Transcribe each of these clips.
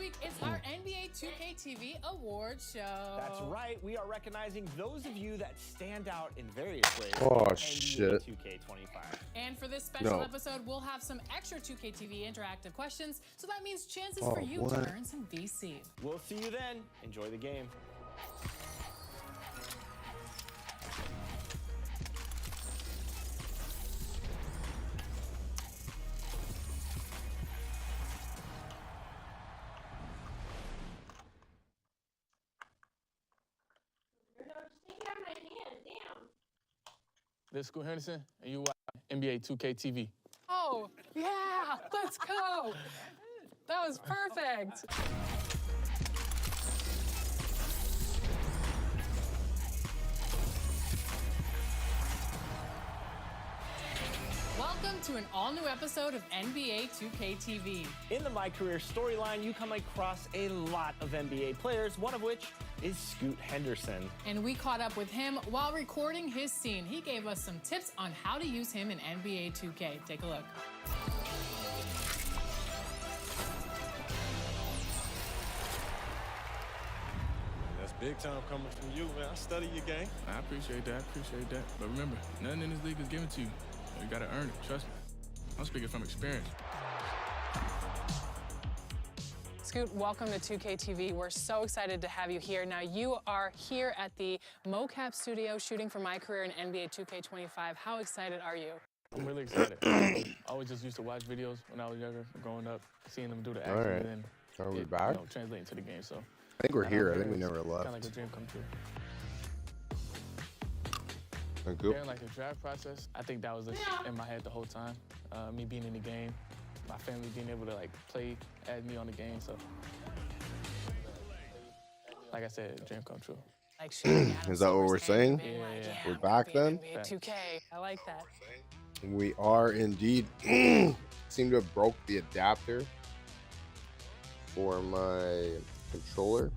week, it's our NBA 2K TV award show. That's right. We are recognizing those of you that stand out in various ways. Oh, in shit. NBA2K25. And for this special episode, we'll have some extra 2K TV interactive questions. So that means chances for you to earn some VC. We'll see you then. Enjoy the game. This is Scoot Henderson, and you watch NBA 2K TV. Oh, yeah, let's go. That was perfect. Welcome to an all-new episode of NBA 2K TV. In the My Career storyline, you come across a lot of NBA players, one of which is Scoot Henderson. And we caught up with him while recording his scene. He gave us some tips on how to use him in NBA 2K. Take a look. That's big time coming from you, man. I study your game. I appreciate that, But remember, nothing in this league is given to you. You gotta earn it, trust me. I'm speaking from experience. Scoot, welcome to 2K TV. We're so excited to have you here. Now, you are here at the mocap studio shooting for My Career in NBA 2K25. How excited are you? I'm really excited. I always just used to watch videos when I was younger, growing up, seeing them do the action, and then are we back? Translating to the game. So I think we're here. I think we never left. Kind of like a dream come true. Cool. During like the draft process, I think that was in my head the whole time. Me being in the game, my family being able to like play as me on the game. So, like I said, dream come true. Like shooting Is that what we're saying? Yeah. We're back then? NBA 2K. I like that. We are indeed. Seem to have broke the adapter for my controller.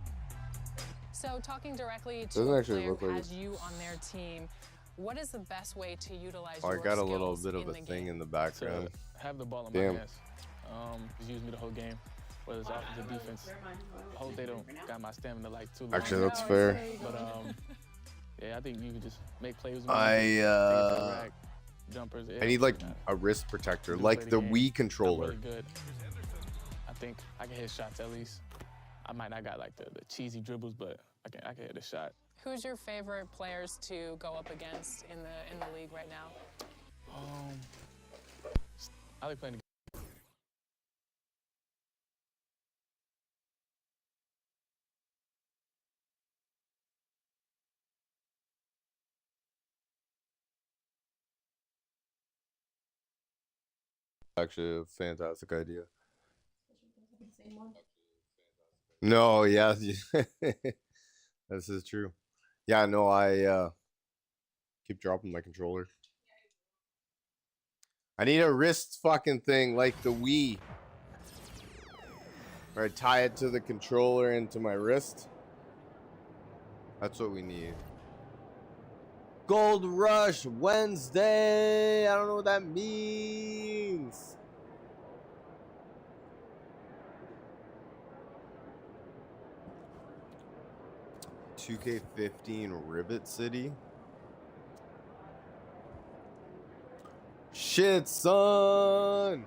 So talking directly to Doesn't a actually player look who like has you on their team, what is the best way to utilize I your got a little skills bit of a in the thing game? in the background. To have the ball in my hands. Just use me the whole game. Whether it's offense or defense. I hope they don't got my stamina like too long. Actually, that's fair. But yeah, I think you could just make plays with me. Jumpers. I need like a wrist protector, like the Wii controller. Really good. I think I can hit shots at least. I might not got like the cheesy dribbles, but I can hit a shot. Who's your favorite players to go up against in the league right now? I like playing the Actually, a fantastic idea. No, yeah, this is true. Yeah, no, I keep dropping my controller. I need a wrist fucking thing like the Wii, where I tie it to the controller and to my wrist. That's what we need. Gold Rush Wednesday. I don't know what that means. $2K15 Rivet City. Shit, son.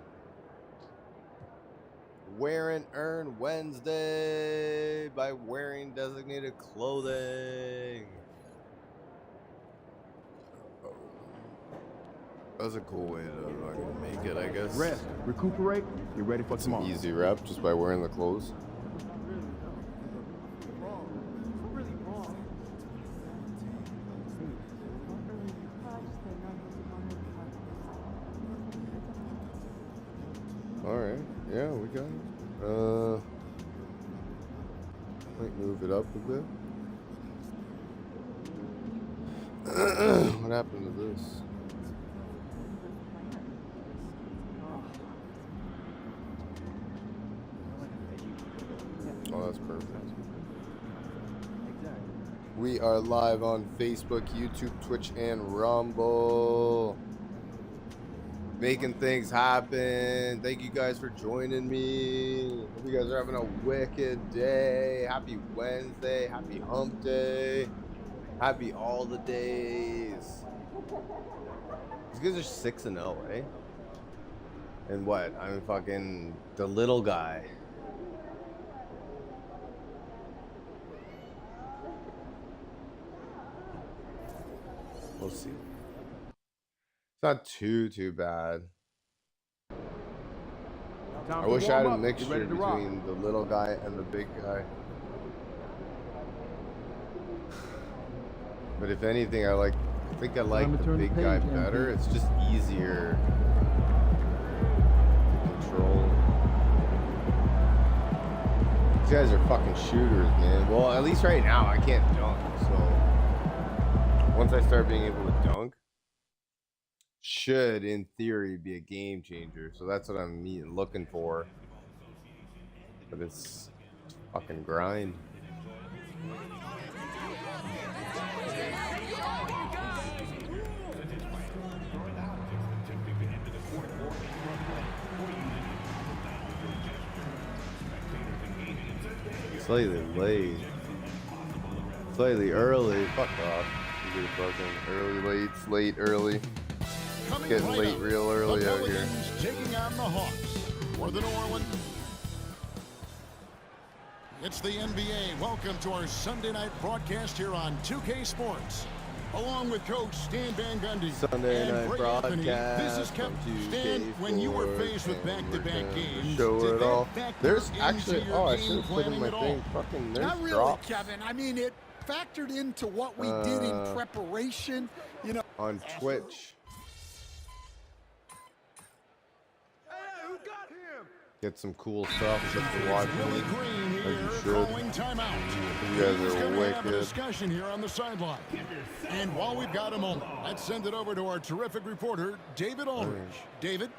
Wear and earn Wednesday by wearing designated clothing. That's a cool way to make it, I guess. Rest, recuperate, you're ready for tomorrow. Easy rep just by wearing the clothes. Alright, yeah, we got it. Might move it up a bit. What happened to this? Oh, that's perfect. We are live on Facebook, YouTube, Twitch, and Rumble. making things happen. Thank you guys for joining me. Hope you guys are having a wicked day. Happy Wednesday. Happy hump day. Happy all the days. These guys are 6-0, eh? And what? I'm fucking the little guy. We'll see. It's not too bad. I wish I had a mixture between the little guy and the big guy. But if anything, I think I like the big guy better. It's just easier to control. These guys are fucking shooters, man. Well, at least right now I can't dunk, so once I start being able to dunk, should in theory be a game changer. So that's what I'm looking for. But it's fucking grind. Slightly late. Slightly early. Fuck off. You fucking early, late, early. Coming Getting right late up, real early the out here. Pelicans taking on the Hawks for the New Orleans. It's the NBA. Welcome to our Sunday night broadcast here on 2K Sports. Along with Coach Stan Van Gundy Sunday and night Ray broadcast. Anthony, this is Kevin. Stan, when you were faced with back-to-back games, show did it that all. factor There's into actually, your oh, I game should have put in my planning at thing. all? Fucking, there's Not really, drops. Kevin. I mean, it factored into what we did in preparation. You know, On Twitch. Get some cool stuff just to watch Willie me. Green As here you should. calling timeout. You guys He's are gonna have a wicked. discussion here on the sideline. And while we've got a moment, let's send it over to our terrific reporter, David Aldridge. David?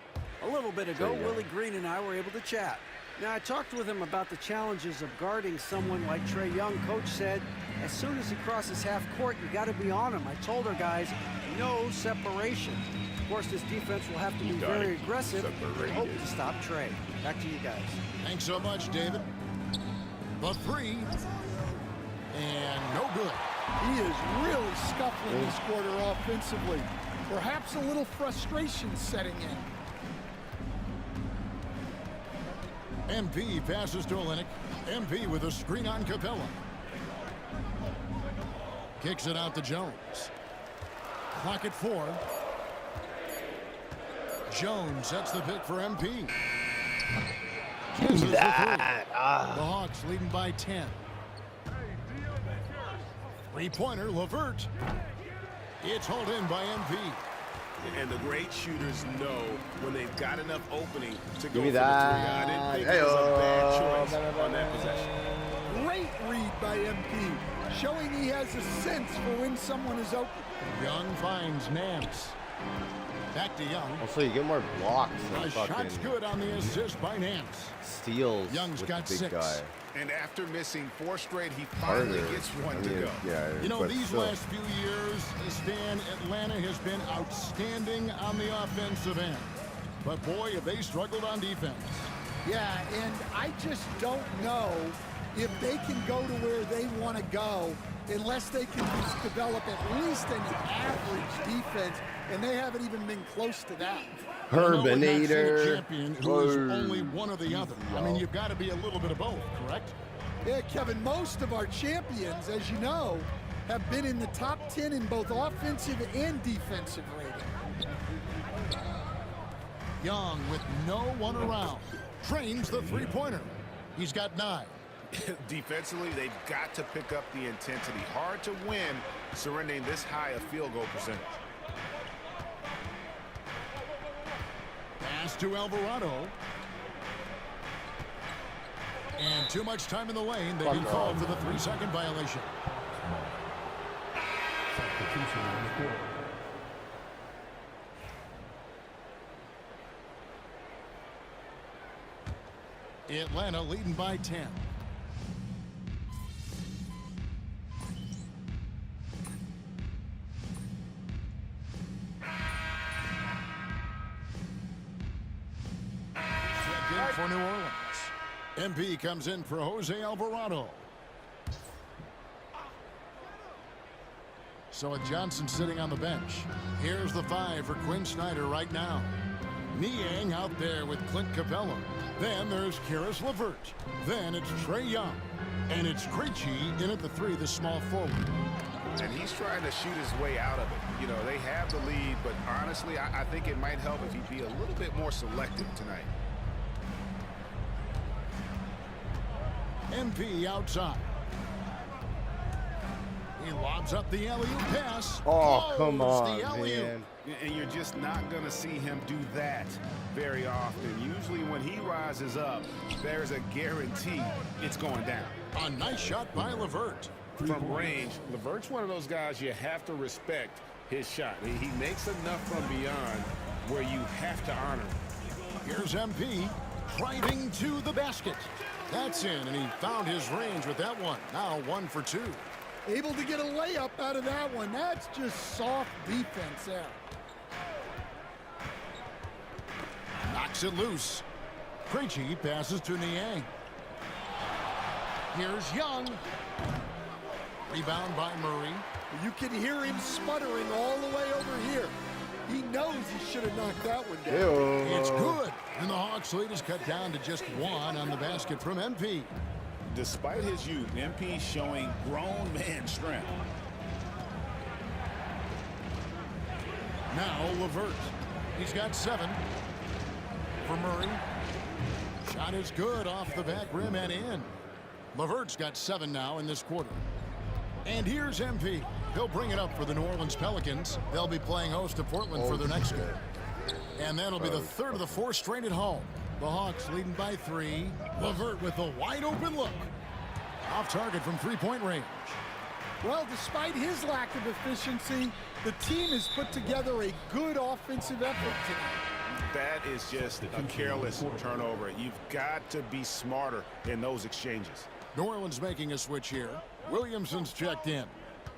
A little bit ago, Willie Green and I were able to chat. Now, I talked with him about the challenges of guarding someone like Trae Young. Coach said, as soon as he crosses half court, you got to be on him. I told our guys, no separation. Of course, this defense will have to be very aggressive and hope to stop Trae. Back to you guys. Thanks so much, David. The three. And no good. he is really scuffling this quarter offensively. Perhaps a little frustration setting in. MP passes to Olenek. MP with a screen on Capella. Kicks it out to Jones. Clock at 4. Jones sets the pick for MP. Misses the three. The Hawks leading by 10. Three-pointer, LeVert. It's hauled in by MP. And the great shooters know when they've got enough opening to go me for the three. I didn't think it was a bad choice on that possession. Great read by MP, showing he has a sense for when someone is open. Young finds Nance. Back to Young. Also, you get more blocks The than shot's fucking good on the assist by Nance. steals Young's with got the big 6. guy. And after missing 4 straight, he Harder. finally gets one to go. Yeah, You know, but these still. last few years, Stan, Atlanta has been outstanding on the offensive end. But boy, have they struggled on defense. Yeah, and I just don't know if they can go to where they want to go unless they can just develop at least an average defense, and they haven't even been close to that. You know, we're not seeing a Herbinator. champion who is only one or the other. I mean, you've got to be a little bit of both, correct? Yeah, Kevin, most of our champions, as you know, have been in the top 10 in both offensive and defensive rating. Young with no one around. Trains the three-pointer. He's got 9. Defensively, they've got to pick up the intensity. Hard to win surrendering this high a field goal percentage. Pass to Alvarado. And too much time in the lane. They've been called for the 3-second violation. Atlanta leading by 10. in for New Orleans. MP comes in for Jose Alvarado. So with Johnson sitting on the bench, here's the 5 for Quinn Snyder right now. Niang out there with Clint Capella. Then there's Karis LeVert. Then it's Trae Young. And it's Krejci in at the 3, the small forward. And he's trying to shoot his way out of it. You know, they have the lead, but honestly, I think it might help if he'd be a little bit more selective tonight. MP outside. He lobs up the alley-oop pass. Oh, come on, man. And you're just not going to see him do that very often. Usually when he rises up, there's a guarantee it's going down. A nice shot by LeVert. From range, LeVert's one of those guys you have to respect his shot. He makes enough from beyond where you have to honor him. Here's MP driving to the basket. That's in, and he found his range with that one. Now 1 for 2. Able to get a layup out of that one. That's just soft defense there. Knocks it loose. Krejci passes to Niang. Here's Young. Rebound by Murray. You can hear him sputtering all the way over here. He knows he should have knocked that one down. Ew. It's good. And the Hawks lead is cut down to just 1 on the basket from MP. Despite his youth, MP showing grown man strength. Now LeVert. He's got 7 for Murray. Shot is good off the back rim and in. LeVert's got 7 now in this quarter. And here's MP. He'll bring it up for the New Orleans Pelicans. They'll be playing host to Portland for their next game. And that'll be the 3rd of the 4 straight at home. The Hawks leading by 3. LeVert with a wide open look. Off target from 3-point range. Well, despite his lack of efficiency, the team has put together a good offensive effort tonight. That is just a careless turnover. You've got to be smarter in those exchanges. New Orleans making a switch here. Williamson's checked in.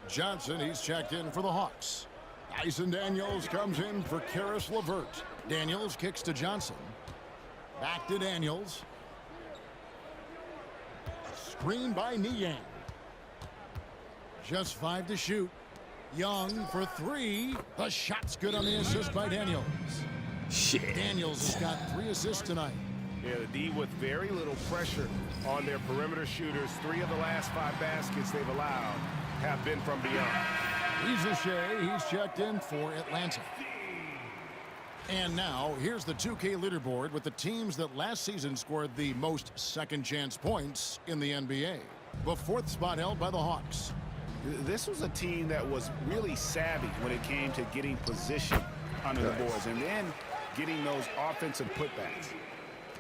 Johnson, he's checked in for the Hawks. Dyson Daniels comes in for Karis LeVert. Daniels kicks to Johnson. Back to Daniels. Screen by Niang. Just 5 to shoot. Young for 3. The shot's good on the assist by Daniels. Shit. Daniels has got 3 assists tonight. Yeah, the D with very little pressure on their perimeter shooters. 3 of the last 5 baskets they've allowed have been from beyond. Rizachet, he's checked in for Atlanta. And now, here's the 2K leaderboard with the teams that last season scored the most second-chance points in the NBA. The 4th spot held by the Hawks. This was a team that was really savvy when it came to getting position under the boards and then getting those offensive putbacks.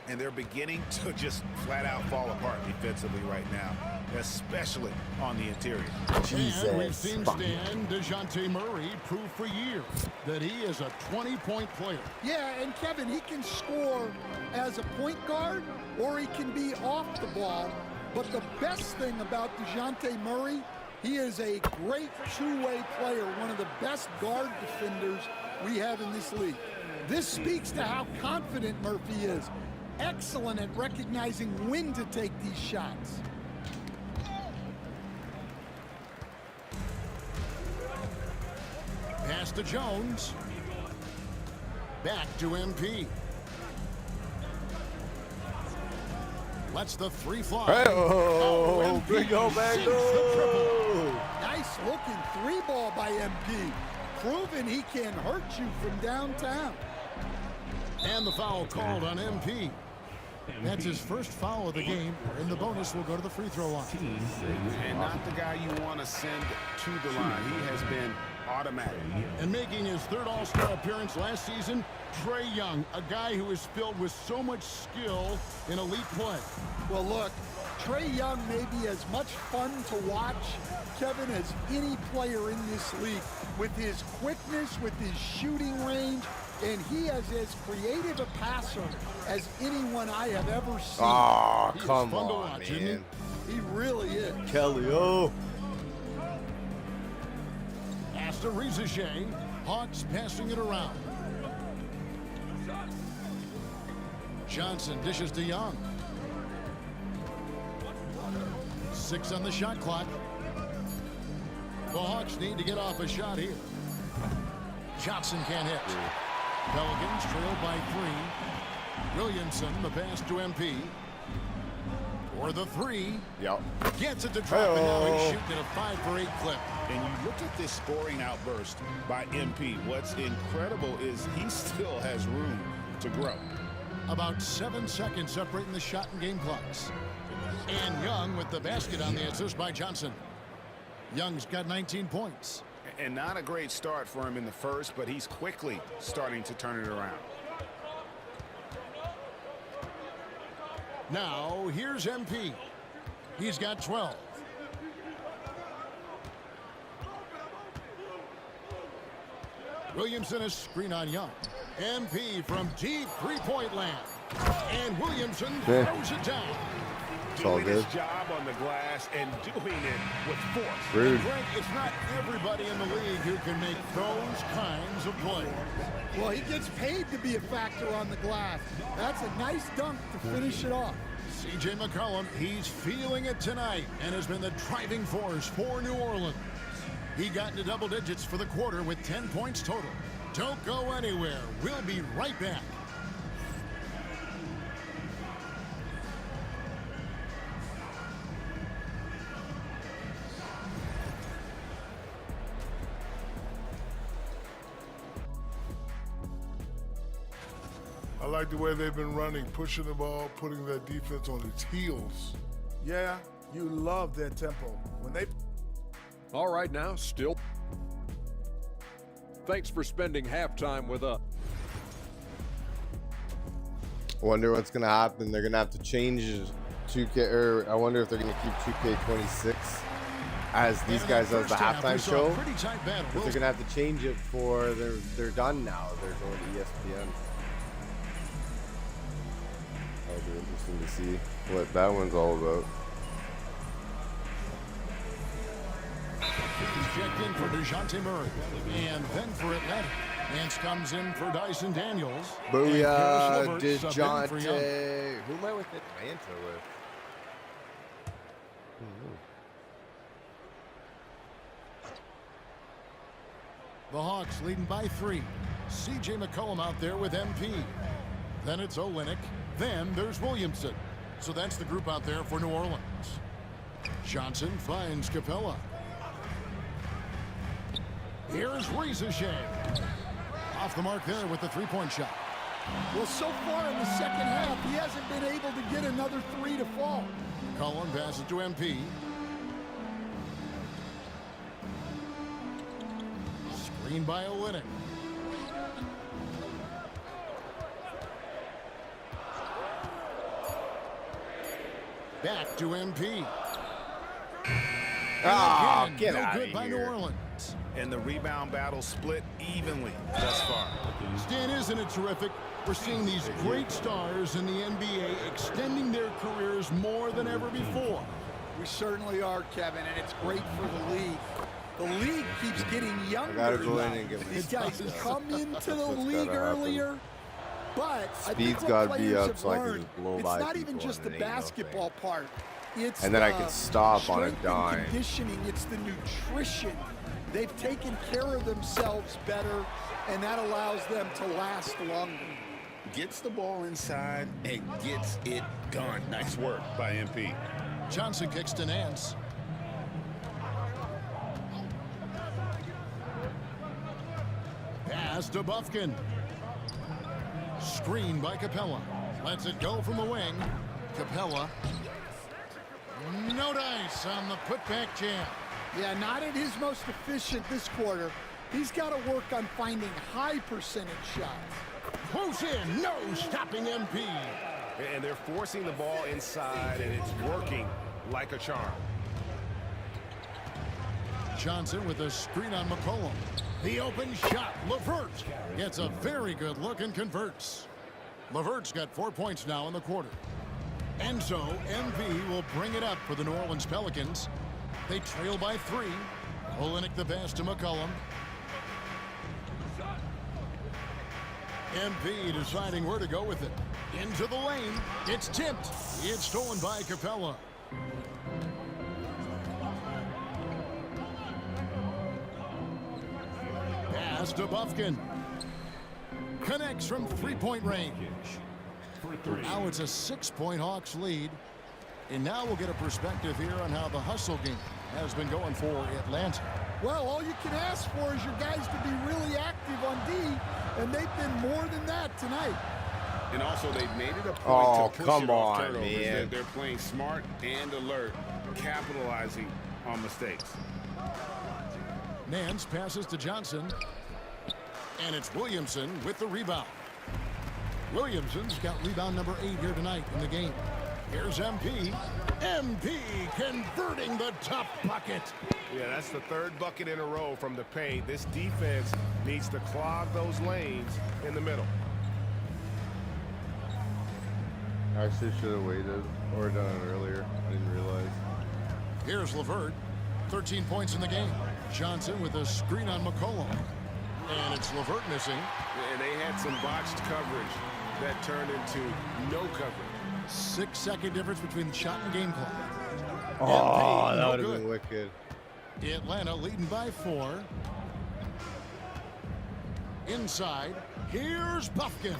And they're beginning to just flat-out fall apart defensively right now, especially on the interior. Jesus. And we've seen Stan DeJounte Murray prove for years that he is a 20-point player. Yeah, and Kevin, he can score as a point guard or he can be off the ball. But the best thing about DeJounte Murray, he is a great two-way player, one of the best guard defenders we have in this league. This speaks to how confident Murphy is. Excellent at recognizing when to take these shots. Pass to Jones. Back to MP. Lets the 3 fly. Hey-oh, big old back door. Nice looking 3-ball by MP. Proving he can hurt you from downtown. And the foul called on MP. That's his first foul of the game, and the bonus will go to the free throw line. And not the guy you want to send to the line. He has been automatic. And making his 3rd All-Star appearance last season, Trae Young, a guy who is filled with so much skill in elite play. Well, look, Trae Young may be as much fun to watch, Kevin, as any player in this league. With his quickness, with his shooting range, and he is as creative a passer as anyone I have ever seen. Oh, He come is fun to on, watch, isn't man. He really is. Kelly, oh. Pass to Rizachet. Hawks passing it around. Johnson dishes to Young. 6 on the shot clock. The Hawks need to get off a shot here. Johnson can't hit. Pelicans trailed by 3. Williamson, the pass to MP. For the 3. Yep. Gets it to drop, and now he's shooting a 5-for-8 clip. And you look at this scoring outburst by MP. What's incredible is he still has room to grow. About 7 seconds separating the shot and game clocks. And Young with the basket on the assist by Johnson. Young's got 19 points. And not a great start for him in the first, but he's quickly starting to turn it around. Now, here's MP. He's got 12. Williamson is screen on Young. MP from deep three-point land. And Williamson throws it down. Doing his job on the glass and doing it with force. Rude. Greg, it's not everybody in the league who can make those kinds of plays. Well, he gets paid to be a factor on the glass. That's a nice dunk to finish it off. C.J. McCollum, he's feeling it tonight and has been the driving force for New Orleans. He got into double digits for the quarter with 10 points total. Don't go anywhere. We'll be right back. I like the way they've been running, pushing the ball, putting their defense on its heels. Yeah, you love their tempo. When they... All right now, still. Thanks for spending halftime with us. I wonder what's going to happen. They're going to have to change 2K, or I wonder if they're going to keep 2K26 as these guys as the halftime show. But they're going to have to change it for they're done now. They're going to ESPN. That'll be interesting to see what that one's all about. He's checked in for DeJounte Murray. And then for Atlanta. Nance comes in for Dyson Daniels. Booyah, DeJounte. Who am I with Atlanta with? The Hawks leading by 3. C.J. McCollum out there with MP. Then it's Olynyk. Then there's Williamson. So that's the group out there for New Orleans. Johnson finds Capella. Here's Rieseshay. Off the mark there with the three-point shot. Well, so far in the second half, he hasn't been able to get another 3 to fall. Cullen passes to MP. Screen by Olynyk. Back to MP. Ah, again, get no out good of by New here. Orleans. And the rebound battle split evenly thus far. Stan, isn't it terrific? We're seeing these great stars in the NBA extending their careers more than ever before. We certainly are, Kevin, and it's great for the league. The league keeps getting younger. I gotta go in and get The guys this. come into That's the what's league gotta happen. earlier, but I think Speed's what gotta be players up have so I can learned, just blow it's by not even people just the and it ain't no basketball part. It's And then I the can stop on a strength and dime. conditioning. It's the nutrition. They've taken care of themselves better, and that allows them to last longer. Gets the ball inside and gets it done. Nice work by MP. Johnson kicks to Nance. Pass to Bufkin. Screen by Capella. Lets it go from the wing. Capella. No dice on the putback jam. Yeah, not at his most efficient this quarter. He's got to work on finding high percentage shots. Close in, no stopping MP. And they're forcing the ball inside, and it's working like a charm. Johnson with a screen on McCollum. The open shot. LeVert gets a very good look and converts. LeVert's got 4 points now in the quarter. And so MP will bring it up for the New Orleans Pelicans. They trail by 3. Olynyk the pass to McCollum. MP deciding where to go with it. Into the lane. It's tipped. It's stolen by Capella. Pass to Bufkin. Connects from three-point range. Now it's a 6-point Hawks lead. And now we'll get a perspective here on how the hustle game has been going for Atlanta. Well, all you can ask for is your guys to be really active on D, and they've been more than that tonight. And also, they've made it a point to push it off turnovers. Man. They're playing smart and alert, capitalizing on mistakes. Nance passes to Johnson. And it's Williamson with the rebound. Williamson's got rebound number 8 here tonight in the game. Here's MP. MP converting the top bucket. Yeah, that's the third bucket in a row from the paint. This defense needs to clog those lanes in the middle. I actually should have waited or done it earlier. I didn't realize. Here's LeVert. 13 points in the game. Johnson with a screen on McCollum. And it's LeVert missing. And they had some botched coverage that turned into no coverage. 6-second difference between the shot and game clock. Oh, that would have been wicked. Atlanta leading by 4. Inside, here's Bufkin.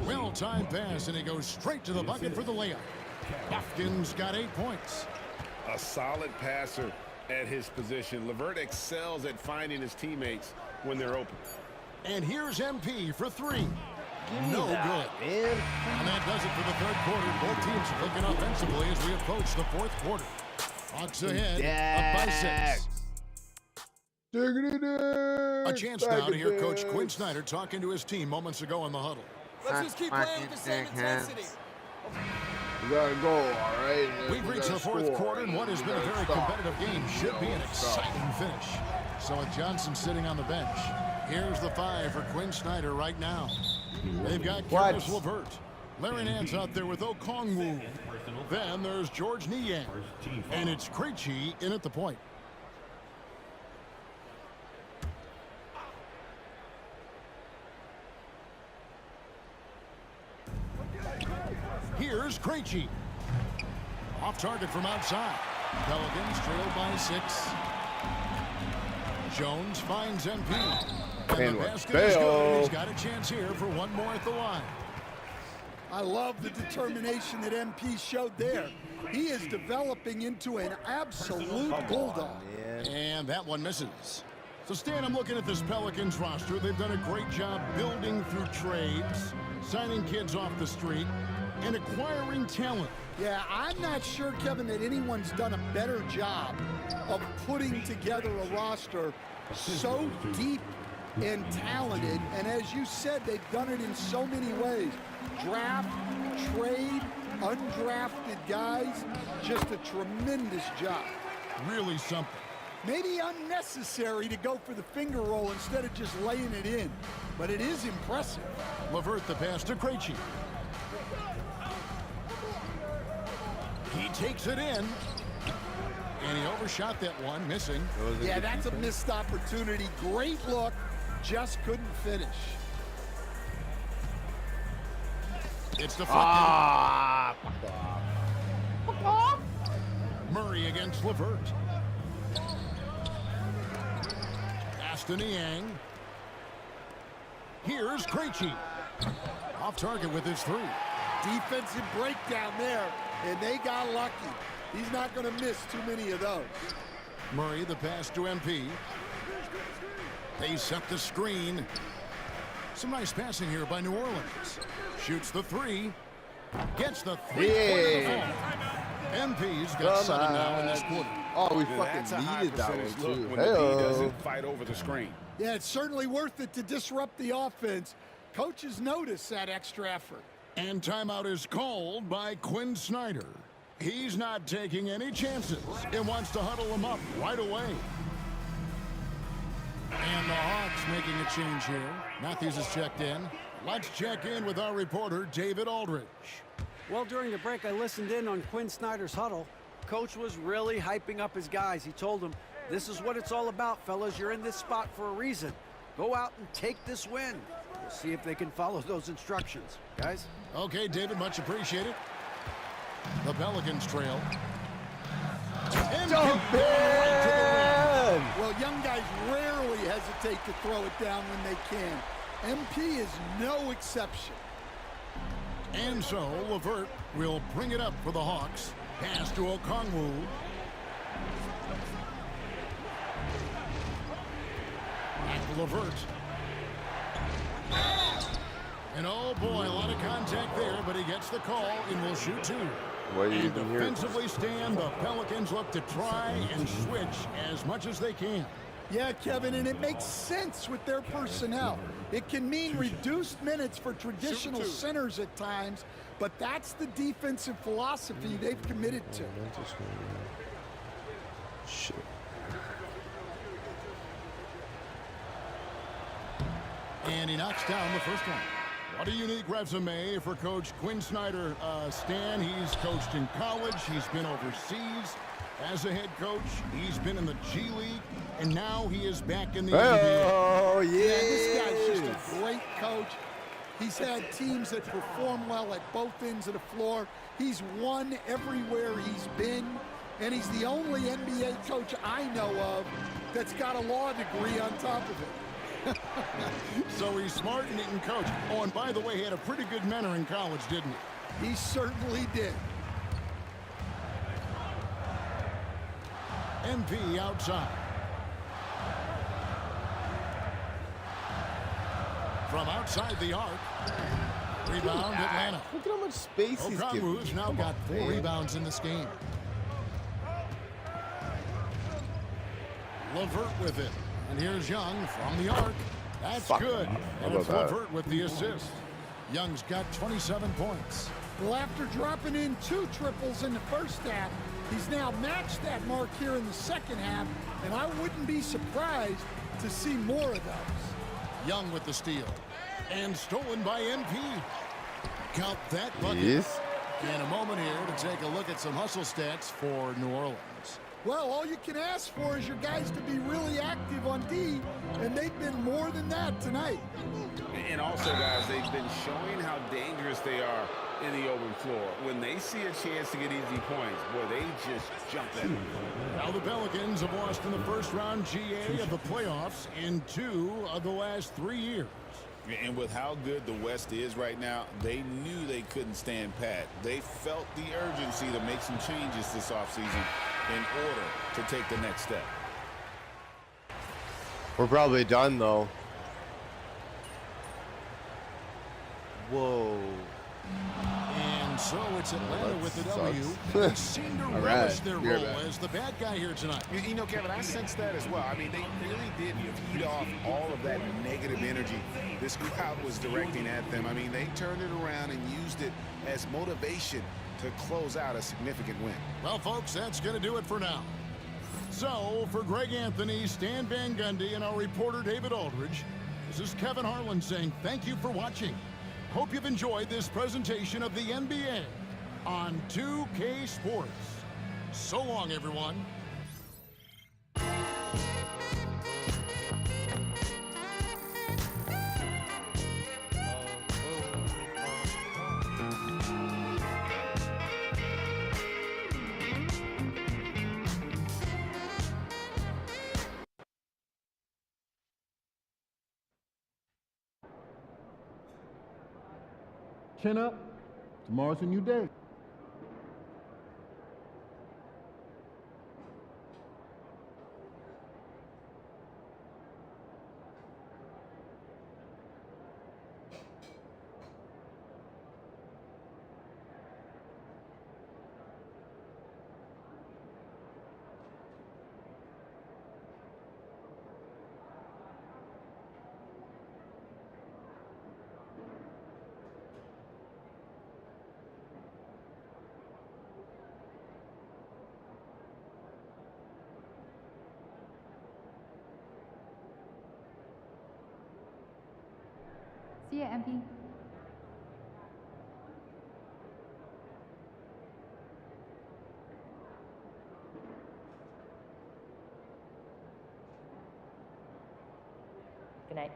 Well-timed pass, and he goes straight to the bucket for the layup. Bufkin's got 8 points. A solid passer at his position. LeVert excels at finding his teammates when they're open. And here's MP for 3. No good. Man. And that does it for the third quarter. Both teams clicking offensively as we approach the fourth quarter. Hawks ahead, up by 6. A chance now to hear Coach Quinn Snyder talking to his team moments ago in the huddle. Let's just keep playing with the same intensity. We gotta go, all right? We've reached the fourth quarter, and what has been a very competitive game should be an exciting finish. So with Johnson sitting on the bench, here's the 5 for Quinn Snyder right now. They've got Karis LeVert. Larry Nance out there with Okongwu. Then there's George Niang. And it's Krejci in at the point. Here's Krejci. Off target from outside. Pelicans trailed by 6. Jones finds MP. And the basket is good. He's got a chance here for one more at the line. I love the determination that MP showed there. He is developing into an absolute bulldog. And that one misses. So, Stan, I'm looking at this Pelicans roster. They've done a great job building through trades, signing kids off the street, and acquiring talent. Yeah, I'm not sure, Kevin, that anyone's done a better job of putting together a roster so deep and talented. And as you said, they've done it in so many ways. Draft, trade, undrafted guys. Just a tremendous job. Really something. Maybe unnecessary to go for the finger roll instead of just laying it in. But it is impressive. LeVert the pass to Krejci. He takes it in. And he overshot that one, missing. Yeah, that's a missed opportunity. Great look. Just couldn't finish. It's deflected. Fuck off. Murray against LeVert. Pass to Niang. Here's Krejci. Off target with his 3. Defensive breakdown there, and they got lucky. He's not going to miss too many of those. Murray the pass to MP. They set the screen. Some nice passing here by New Orleans. Shoots the 3. Gets the 3-pointer. MP's got 7 now in this quarter. Oh, we fucking needed that one too. When the D doesn't fight over the screen. Yeah, it's certainly worth it to disrupt the offense. Coaches notice that extra effort. And timeout is called by Quinn Snyder. He's not taking any chances and wants to huddle them up right away. And the Hawks making a change here. Matthews is checked in. Let's check in with our reporter, David Aldridge. Well, during the break, I listened in on Quinn Snyder's huddle. Coach was really hyping up his guys. He told them, this is what it's all about, fellas. You're in this spot for a reason. Go out and take this win. We'll see if they can follow those instructions. Guys? Okay, David, much appreciated. The Pelicans trail. Jump in! Well, young guys rarely hesitate to throw it down when they can. MP is no exception. And so LeVert will bring it up for the Hawks. Pass to Okongwu. Back to LeVert. And oh boy, a lot of contact there, but he gets the call and will shoot two. And defensively stand, the Pelicans look to try and switch as much as they can. Yeah, Kevin, and it makes sense with their personnel. It can mean reduced minutes for traditional centers at times, but that's the defensive philosophy they've committed to. Shit. And he knocks down the first one. What a unique resume for Coach Quinn Snyder. Stan, he's coached in college. He's been overseas as a head coach. He's been in the G League, and now he is back in the NBA. Oh, yeah. This guy's just a great coach. He's had teams that perform well at both ends of the floor. He's won everywhere he's been, and he's the only NBA coach I know of that's got a law degree on top of it. So he's smart and he can coach. Oh, and by the way, he had a pretty good mentor in college, didn't he? He certainly did. MP outside. From outside the arc. Rebound, Atlanta. Look at how much space he's giving. Okongwu's now got 4 rebounds in this game. LeVert with it. And here's Young from the arc. That's good. And it's LeVert with the assist. Young's got 27 points. Well, after dropping in 2 triples in the first half, he's now matched that mark here in the second half, and I wouldn't be surprised to see more of those. Young with the steal. And stolen by MP. Count that bucket. Yes. In a moment here to take a look at some hustle stats for New Orleans. Well, all you can ask for is your guys to be really active on D, and they've been more than that tonight. And also, guys, they've been showing how dangerous they are in the open floor. When they see a chance to get easy points, boy, they just jump at them. Now the Pelicans have lost in the first round GA of the playoffs in 2 of the last 3 years. And with how good the West is right now, they knew they couldn't stand pat. They felt the urgency to make some changes this offseason in order to take the next step. We're probably done, though. Whoa. And so it's Atlanta with the W. They seem to relish their role as the bad guy here tonight. You know, Kevin, I sense that as well. I mean, they really did feed off all of that negative energy this crowd was directing at them. I mean, they turned it around and used it as motivation to close out a significant win. Well, folks, that's going to do it for now. So, for Greg Anthony, Stan Van Gundy, and our reporter David Aldridge, this is Kevin Harlan saying thank you for watching. Hope you've enjoyed this presentation of the NBA on 2K Sports. So long, everyone. Chin up. Tomorrow's a new day. See ya, MP. Good night.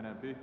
MP.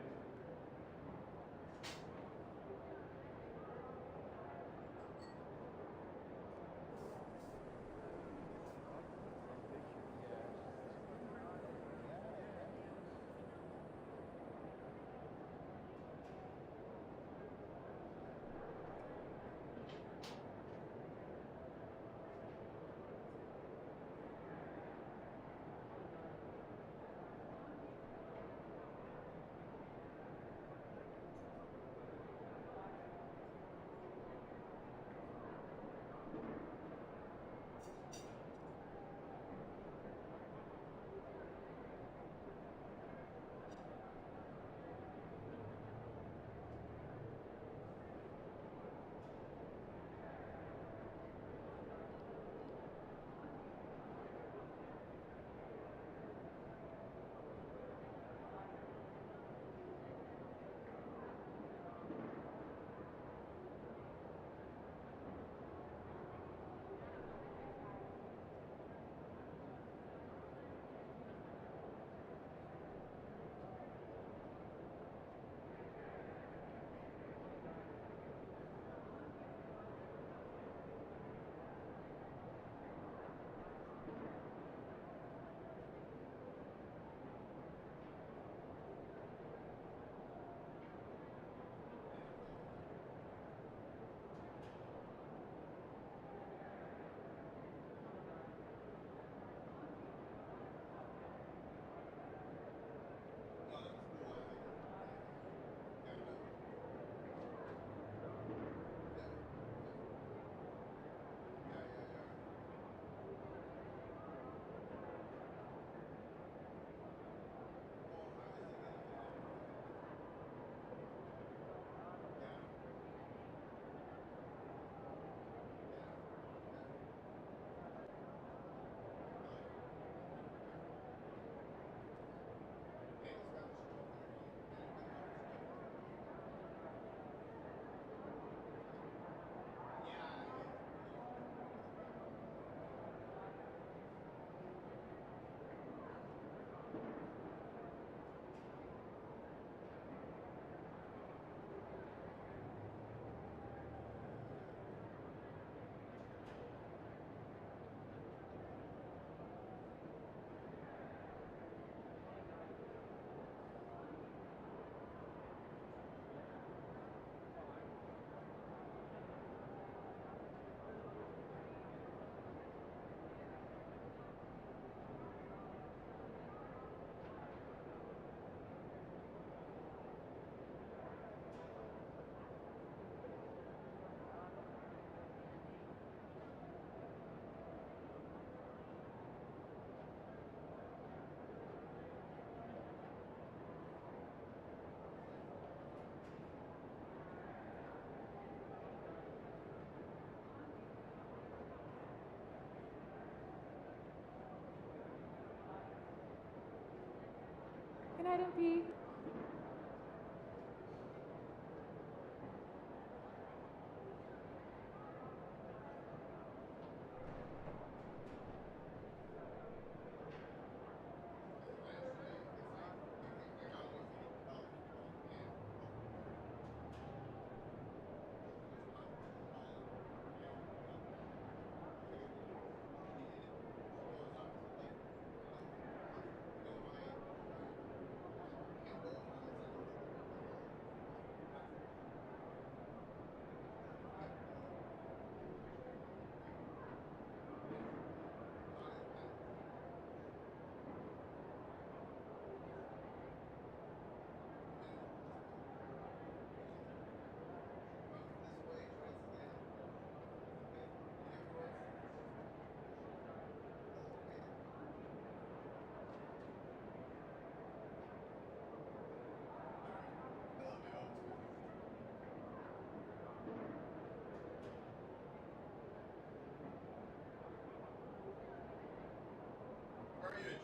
Good night, MP.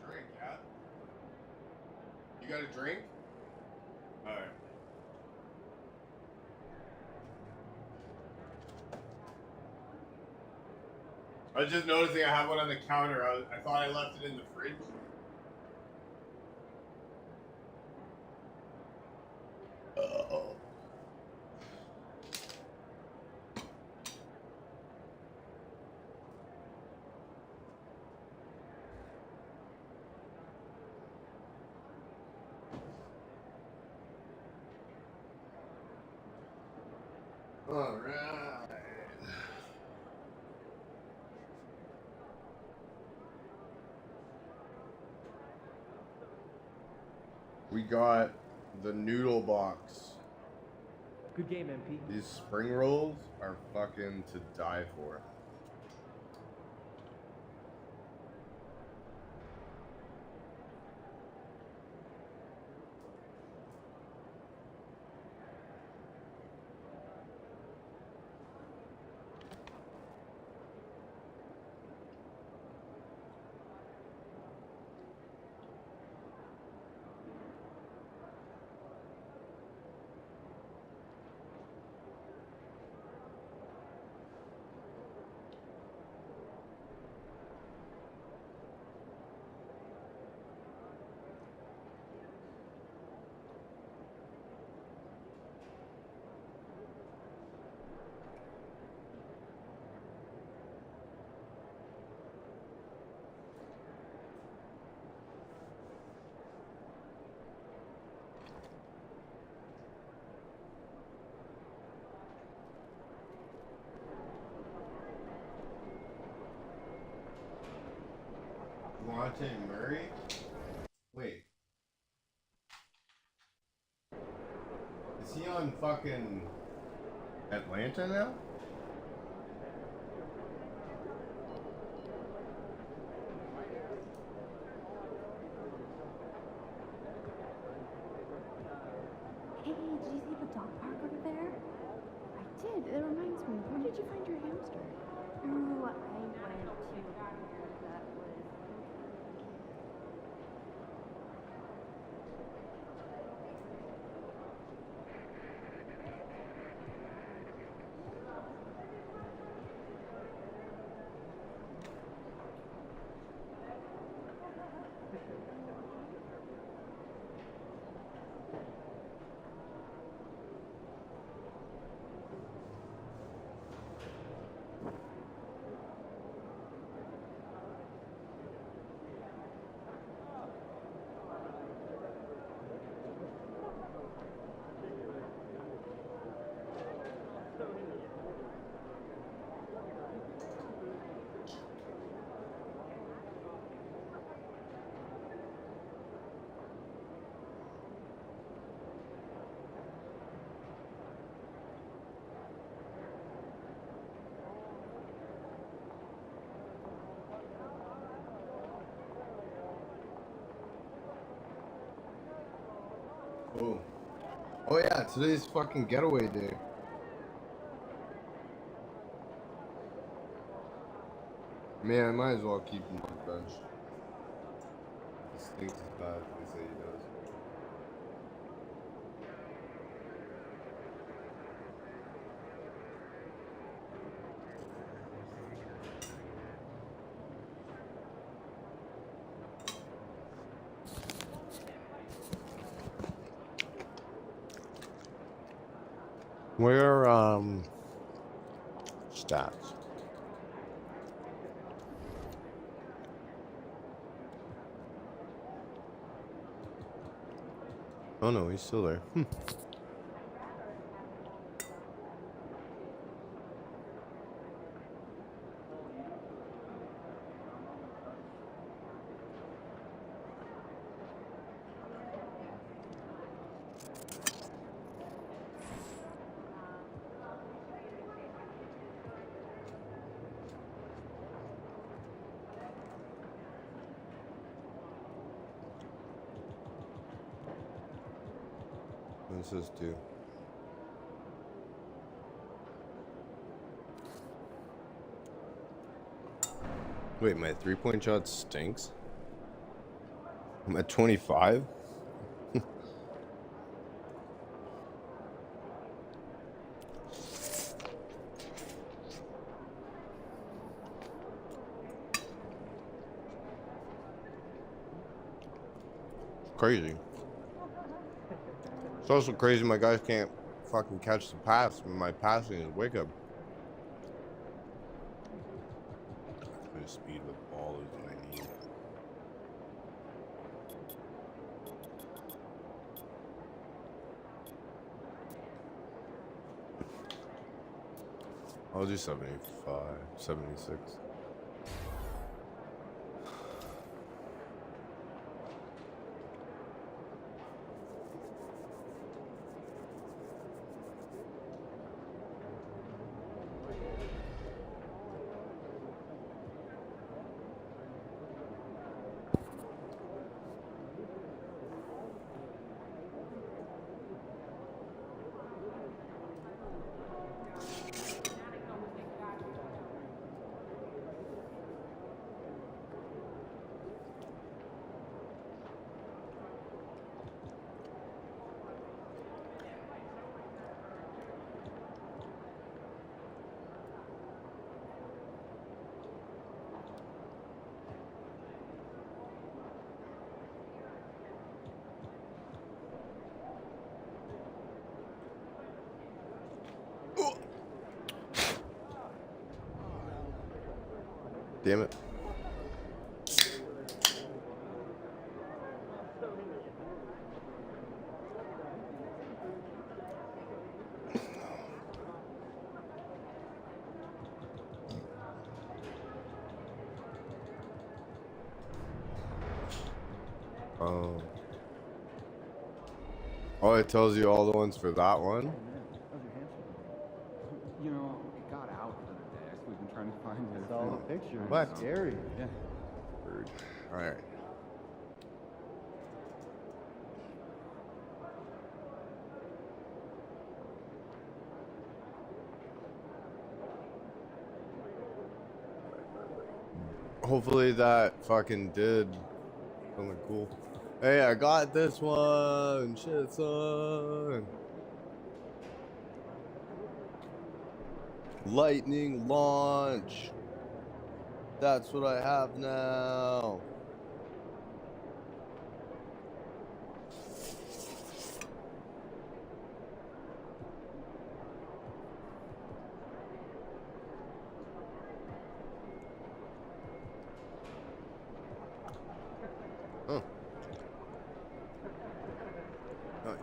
Drink, yeah? You got a drink? Alright. I was just noticing I have one on the counter. I thought I left it in the fridge. All right. We got the noodle box. Good game, MP. These spring rolls are fucking to die for. Monte Murray? Wait. Is he on fucking Atlanta now? Hey, did you see the dog park over there? I did. It reminds me. Where did you find your hamster? Ooh, I went to that was. Oh. Oh yeah, today's fucking getaway day. Man, I might as well keep him on the bench. He stinks as bad as they say he does. Where stats? Oh no, he's still there. What's this do? Wait, my three-point shot stinks? I'm at 25? Crazy. It's also crazy my guys can't fucking catch the pass when my passing is wicked. The speed with the ball is what I need. I'll do 75, 76. Damn it. Oh, it tells you all the ones for that one? You know, it got out for the day. We've been trying to find it. It's all the pictures. What? Scary. Yeah. Bird. All right. Hopefully that fucking did something cool. Hey, I got this one. Shit, son. Lightning launch. That's what I have now. Oh. Nice.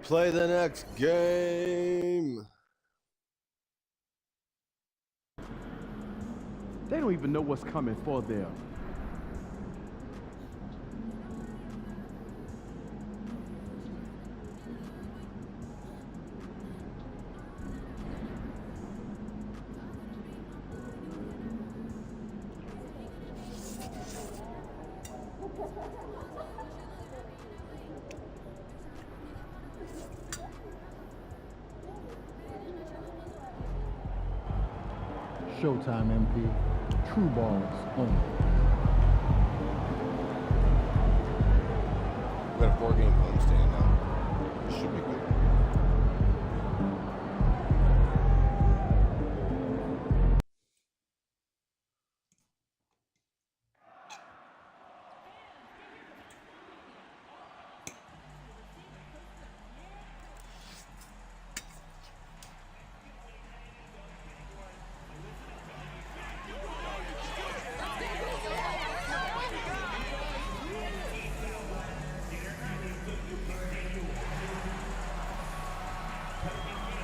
Play the next game. They don't even know what's coming for them. Showtime, MP. True balls only. We got a 4-game homestand now. Should be good.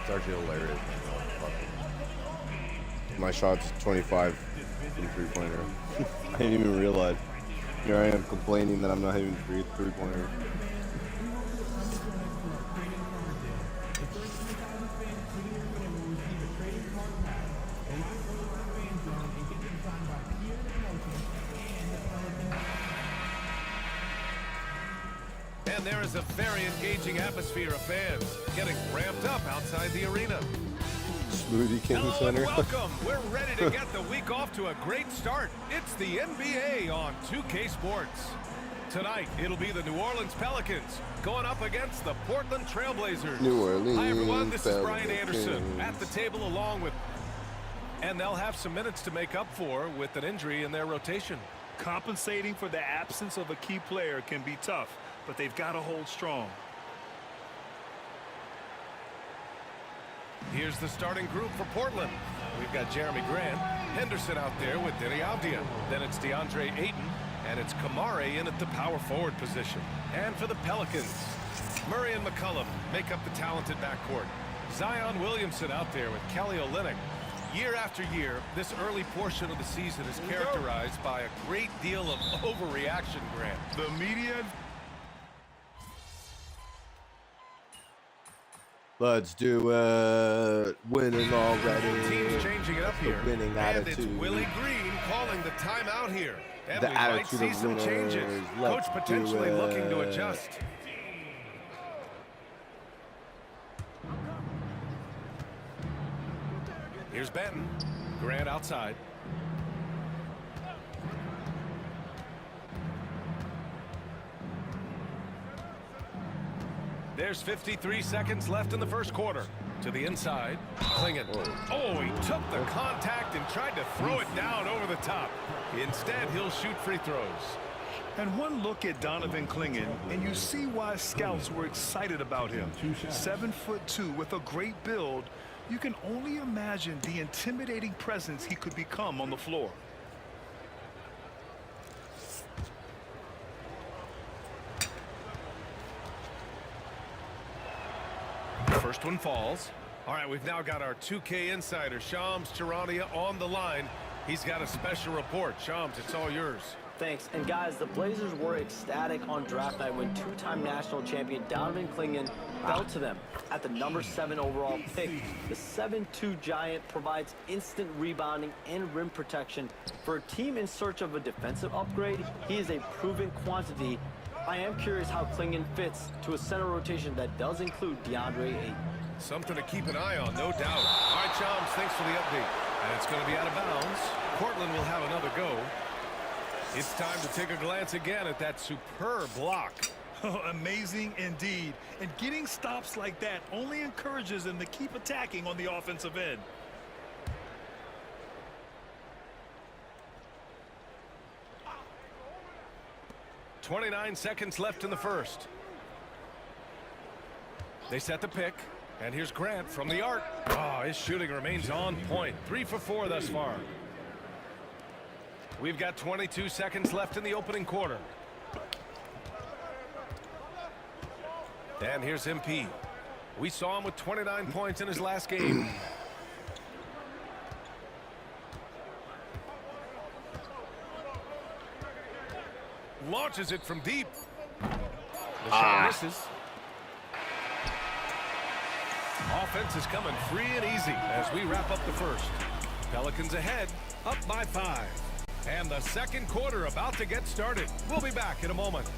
It's actually hilarious. My shot's 25 from three-pointer. I didn't even realize. Here I am complaining that I'm not hitting three-pointer. And there is a very engaging atmosphere of fans getting ramped up outside the arena. Smoothie King Hello Center. and welcome. We're ready to get the week off to a great start. It's the NBA on 2K Sports. Tonight, it'll be the New Orleans Pelicans going up against the Portland Trailblazers. New Orleans Hi, everyone. This is Brian Pelicans. Anderson at the table along with... And they'll have some minutes to make up for with an injury in their rotation. Compensating for the absence of a key player can be tough, but they've got to hold strong. Here's the starting group for Portland. We've got Jeremy Grant, Henderson out there with Denny Avdia. Then it's DeAndre Ayton, and it's Kamare in at the power forward position. And for the Pelicans, Murray and McCollum make up the talented backcourt. Zion Williamson out there with Kelly Olynyk. Year after year, this early portion of the season is characterized by a great deal of overreaction, Grant. The media... Let's do it. Winning already. Team's changing it up here. Winning and attitude. it's Willie Green calling the timeout here. And The we might attitude see of some changes. winners. Coach Let's potentially do looking to it. adjust. Here's Benton. Grant outside. There's 53 seconds left in the first quarter. To the inside, Clingan. Oh, he took the contact and tried to throw it down over the top. Instead, he'll shoot free throws. And one look at Donovan Clingan, and you see why scouts were excited about him. 7'2" with a great build. You can only imagine the intimidating presence he could become on the floor. First one falls. All right, we've now got our 2K insider, Shams Charania, on the line. He's got a special report. Shams, it's all yours. Thanks. And guys, the Blazers were ecstatic on draft night when two-time national champion Donovan Clingan fell to them at the number 7 overall pick. The 7'2" giant provides instant rebounding and rim protection. For a team in search of a defensive upgrade, he is a proven quantity. I am curious how Clingan fits to a center rotation that does include DeAndre Ayton. Something to keep an eye on, no doubt. All right, Shams, thanks for the update. And it's going to be out of bounds. Portland will have another go. It's time to take a glance again at that superb block. Amazing indeed. And getting stops like that only encourages them to keep attacking on the offensive end. .29 seconds left in the first. They set the pick. And here's Grant from the arc. Oh, his shooting remains on point. 3 for 4 thus far. We've got 22 seconds left in the opening quarter. And here's MP. We saw him with 29 points in his last game. Launches it from deep. The shot misses. Offense is coming free and easy as we wrap up the first. Pelicans ahead, up by 5. And the second quarter about to get started. We'll be back in a moment.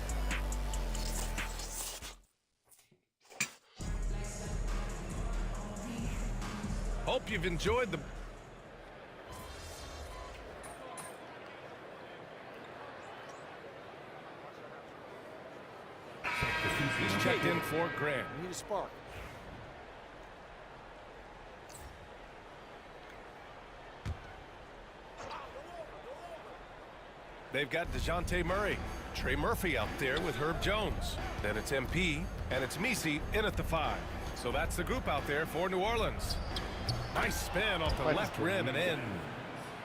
Hope you've enjoyed the... He's checked in for Grant. We need a spark. They've got DeJounte Murray, Trey Murphy out there with Herb Jones. Then it's MP, and it's Misi in at the 5. So that's the group out there for New Orleans. Nice spin off the left rim and in.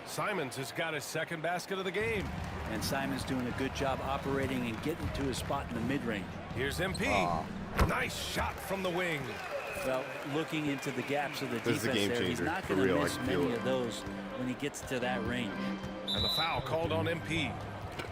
Simons has got his second basket of the game. And Simons doing a good job operating and getting to his spot in the mid-range. Here's MP. Nice shot from the wing. Well, looking into the gaps of the This is a defense game there, he's changer, not for going to real, I miss can feel many it. of those when he gets to that range. And the foul called on MP.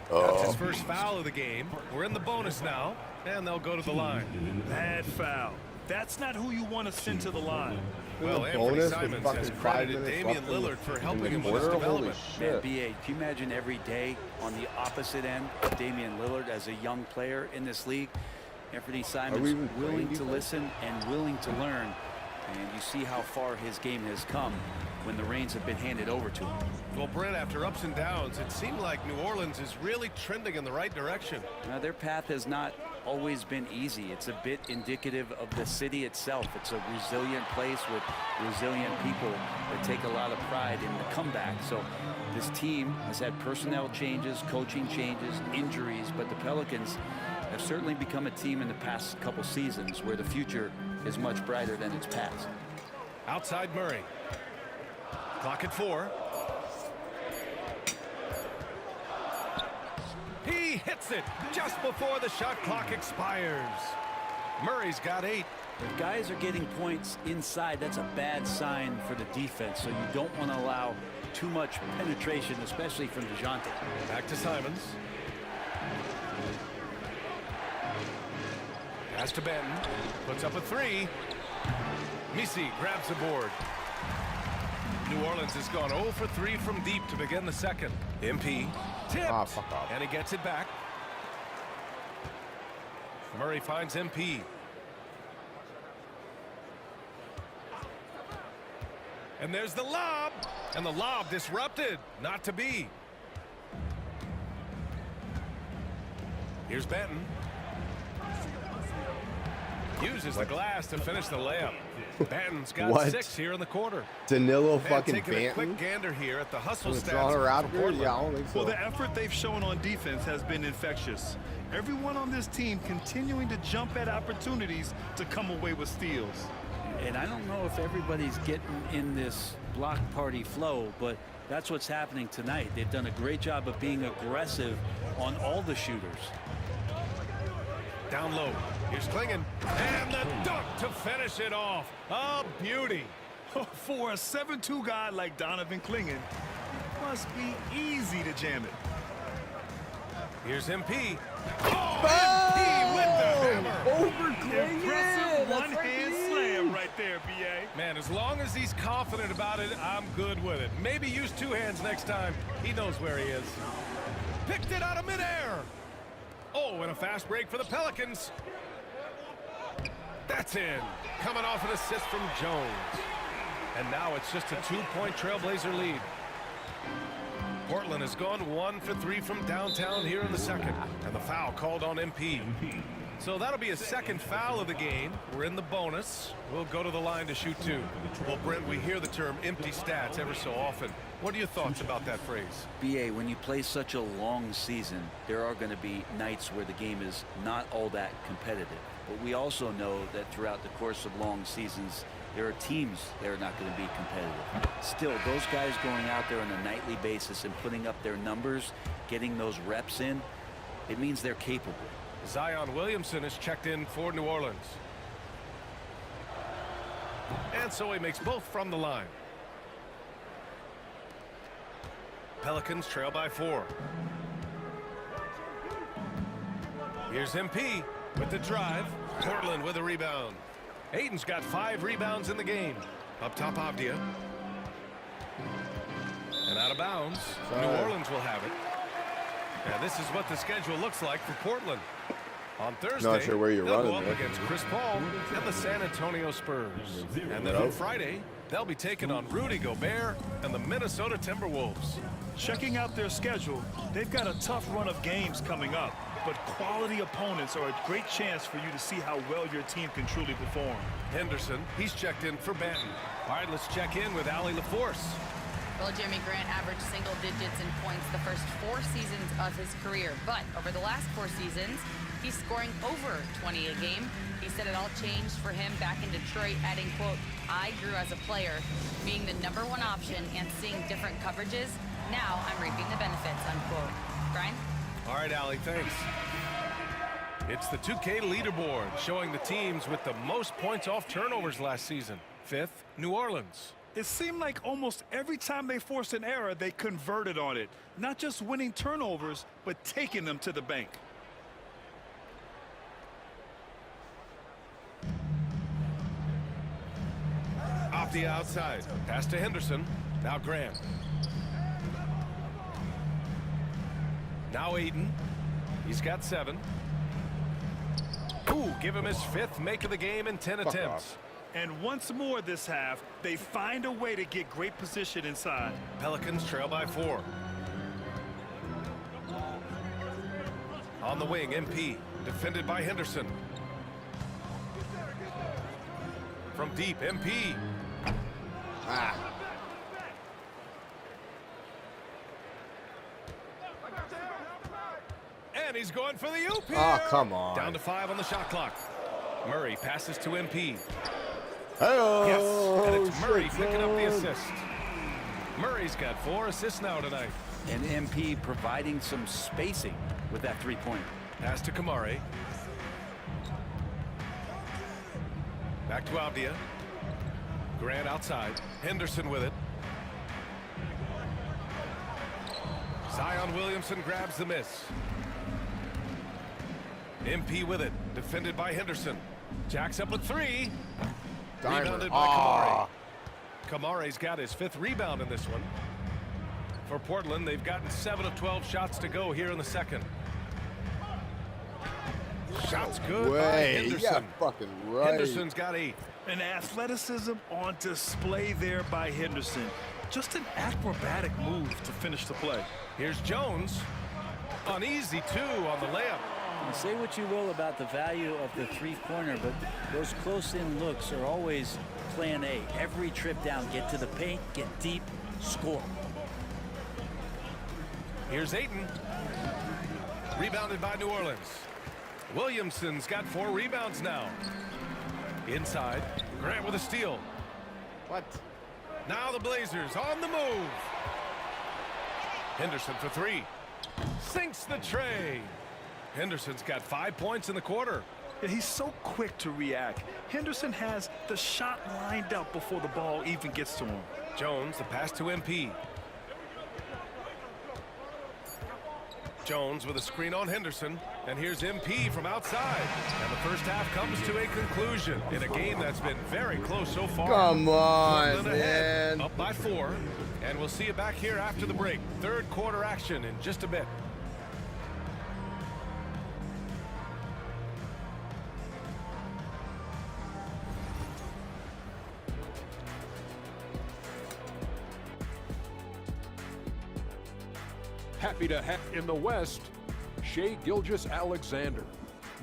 That's his first foul of the game. We're in the bonus now, and they'll go to the line. Bad foul. That's not who you want to send to the line. Well, Anthony Simons has credited Damian Lillard for helping him with his development. Man, B.A., can you imagine every day on the opposite end of Damian Lillard as a young player in this league? Anthony Simons willing to listen and willing to learn. And you see how far his game has come when the reins have been handed over to him. Well, Brent, after ups and downs, it seemed like New Orleans is really trending in the right direction. Now, their path has not always been easy. It's a bit indicative of the city itself. It's a resilient place with resilient people that take a lot of pride in the comeback. So this team has had personnel changes, coaching changes, injuries, but the Pelicans have certainly become a team in the past couple seasons where the future is much brighter than its past. Outside Murray. Clock at 4. He hits it just before the shot clock expires. Murray's got 8. If guys are getting points inside, that's a bad sign for the defense, so you don't want to allow too much penetration, especially from DeJounte. Back to Simons. Pass to Benton. Puts up a 3. Misi grabs the board. New Orleans has gone 0 for 3 from deep to begin the second. MP tipped, fuck off. And he gets it back. Murray finds MP. And there's the lob. And the lob disrupted. Not to be. Here's Benton. Uses the glass to finish the layup. Benton's got 6 here in the quarter. Danilo Man, fucking taking a Banton? quick gander here at the hustle The stats. Toronto for Raptors? Portland. Yeah, I don't think so. Well, the effort they've shown on defense has been infectious. Everyone on this team continuing to jump at opportunities to come away with steals. And I don't know if everybody's getting in this block party flow, but that's what's happening tonight. They've done a great job of being aggressive on all the shooters. Down low. Here's Klingon. And the dunk to finish it off. A beauty. For a 7'2" guy like Donovan Klingon, it must be easy to jam it. Here's MP. Oh, MP with the hammer. Over Klingon. Impressive one-hand slam right there, BA. Man, as long as he's confident about it, I'm good with it. Maybe use 2 hands next time. He knows where he is. Picked it out of midair. Oh, and a fast break for the Pelicans. That's in. Coming off an assist from Jones. And now it's just a 2-point Trailblazer lead. Portland has gone 1 for 3 from downtown here in the second. And the foul called on MP. So that'll be a second foul of the game. We're in the bonus. We'll go to the line to shoot 2. Well, Brent, we hear the term empty stats ever so often. What are your thoughts about that phrase? BA, when you play such a long season, there are going to be nights where the game is not all that competitive. But we also know that throughout the course of long seasons, there are teams that are not going to be competitive. Still, those guys going out there on a nightly basis and putting up their numbers, getting those reps in, it means they're capable. Zion Williamson is checked in for New Orleans. And so he makes both from the line. Pelicans trail by 4. Here's MP with the drive. Portland with a rebound. Aiden's got 5 rebounds in the game. Up top, Avdia. And out of bounds. New Orleans will have it. And this is what the schedule looks like for Portland. On Thursday, Not sure where you're they'll running go up there. against Chris Paul and the San Antonio Spurs. And then on Friday, they'll be taking on Rudy Gobert and the Minnesota Timberwolves. Checking out their schedule, they've got a tough run of games coming up, but quality opponents are a great chance for you to see how well your team can truly perform. Henderson, he's checked in for Benton. All right, let's check in with Allie LaForce. Well, Jeremy Grant averaged single digits in points the first 4 seasons of his career, but over the last 4 seasons, he's scoring over 20 a game. He said it all changed for him back in Detroit, adding, quote, "I grew as a player, being the #1 option and seeing different coverages. Now I'm reaping the benefits," unquote. Brian? All right, Allie, thanks. It's the 2K leaderboard showing the teams with the most points off turnovers last season. 5th, New Orleans. It seemed like almost every time they forced an error, they converted on it. Not just winning turnovers, but taking them to the bank. Off the outside. Pass to Henderson. Now Grant. Now Aiden. He's got 7. Ooh, give him his 5th make of the game in 10 attempts. And once more this half, they find a way to get great position inside. Pelicans trail by 4. On the wing, MP, defended by Henderson. From deep, MP. And he's going for the oop here. Oh, come on. Down to 5 on the shot clock. Murray passes to MP. Yes, and it's Murray picking up the assist. Murray's got 4 assists now tonight. And MP providing some spacing with that three-pointer. Pass to Kamari. Back to Avdia. Grant outside. Henderson with it. Zion Williamson grabs the miss. MP with it. Defended by Henderson. Jacks up a 3. Rebounded by Kamari. Kamari's got his 5th rebound in this one. For Portland, they've gotten 7 of 12 shots to go here in the second. Shots good by Henderson. Yeah, fucking right. Henderson's got 8. An athleticism on display there by Henderson. Just an acrobatic move to finish the play. Here's Jones. An easy 2 on the layup. And say what you will about the value of the three-pointer, but those close-in looks are always plan A. Every trip down, get to the paint, get deep, score. Here's Ayton. Rebounded by New Orleans. Williamson's got 4 rebounds now. Inside. Grant with a steal. What? Now the Blazers on the move. Henderson for 3. Sinks the tray. Henderson's got 5 points in the quarter. Yeah, he's so quick to react. Henderson has the shot lined up before the ball even gets to him. Jones, the pass to MP. Jones with a screen on Henderson. And here's MP from outside. And the first half comes to a conclusion in a game that's been very close so far. Come on, Portland ahead, man. up by 4. And we'll see you back here after the break. Third quarter action in just a bit. Happy to have in the West, Shai Gilgeous-Alexander.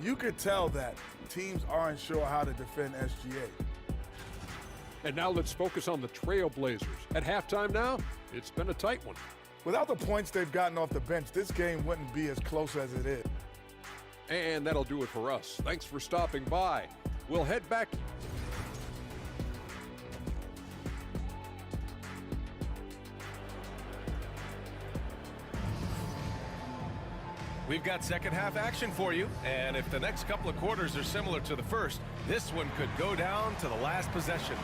You could tell that teams aren't sure how to defend SGA. And now let's focus on the Trailblazers. At halftime now, it's been a tight one. Without the points they've gotten off the bench, this game wouldn't be as close as it is. And that'll do it for us. Thanks for stopping by. We'll head back. We've got second half action for you, and if the next couple of quarters are similar to the first, this one could go down to the last possession.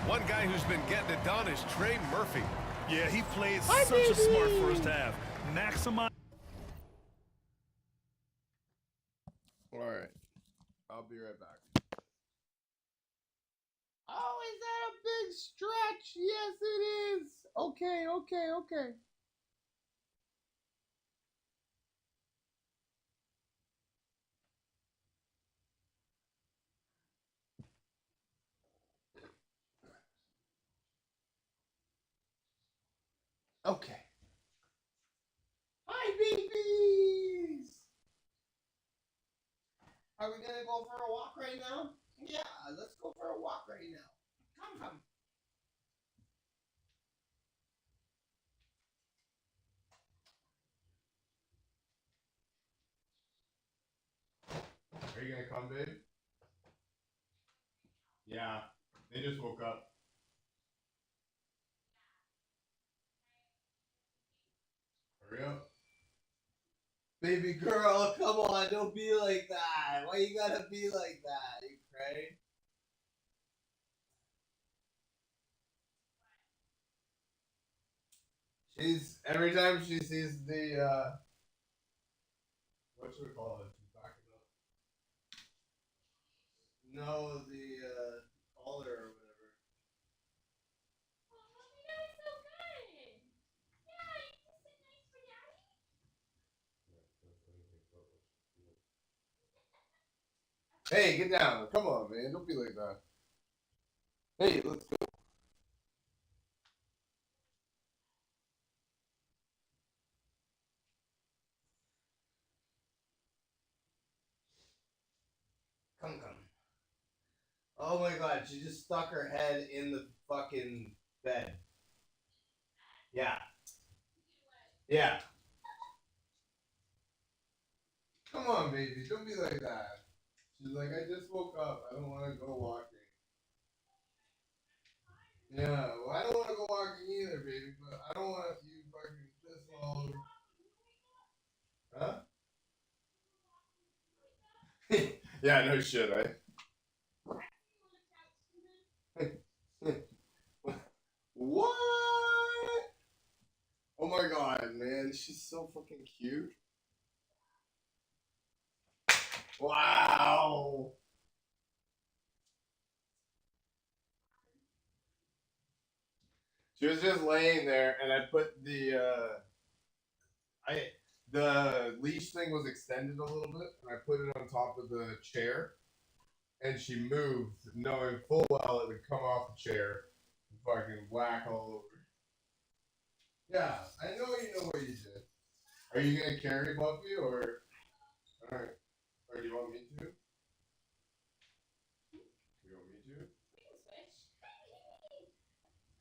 One guy who's been getting it done is Trey Murphy. Yeah, he played such a smart first half. Maximize. All right. I'll be right back. Oh, is that a big stretch? Yes, it is. Okay. Okay. Hi, babies! Are we gonna go for a walk right now? Yeah, let's go for a walk right now. Come. Are you gonna come, babe? Yeah, they just woke up. Hurry up. Baby girl, come on, don't be like that. Why you gotta be like that? You cray? She's, every time she sees the, what should we call it? She's backing up. No, the, collar or whatever. Hey, get down. Come on, man. Don't be like that. Hey, let's go. Come. Oh my god, she just stuck her head in the fucking bed. Yeah. Yeah. Come on, baby. Don't be like that. She's like, I just woke up. I don't want to go walking. Yeah, well, I don't want to go walking either, baby, but I don't want you fucking piss all over. Huh? Yeah, no shit, right? What? Oh my god, man. She's so fucking cute. Wow. She was just laying there, and I put the leash thing was extended a little bit, and I put it on top of the chair, and she moved, knowing full well it would come off the chair and fucking whack all over. Yeah, I know you know what you did. Are you gonna carry Buffy, or alright, or do you want me to? You want me to? We can switch.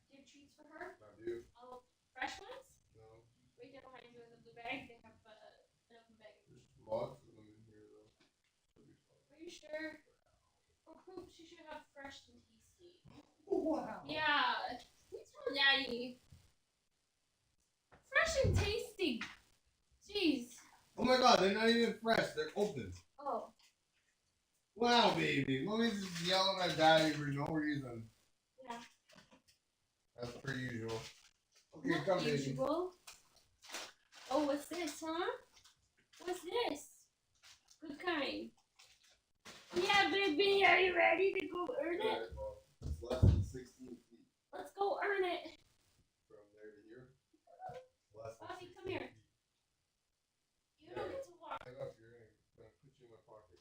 Do you have treats for her? Not you. Oh, fresh ones? No. Right there behind you in the blue bag. They have an open bag. There's lots of them in here, though. Are you sure? For poop, she should have fresh and tasty. Wow. Yeah. Please tell Daddy. Fresh and tasty. Jeez. Oh my god, they're not even fresh. They're open. Oh. Wow, baby. Mommy's just yelling at Daddy for no reason. Yeah. That's per usual. Okay, Not come, baby. usual. Oh, what's this, huh? What's this? Good kind. Yeah, baby, are you ready to go earn it? Alright, well, it's less than 16 feet Let's go earn it. from there to here. Less than Bobby, 16 come here. feet. You don't get to walk. Hang up, you're gonna put you in my pocket.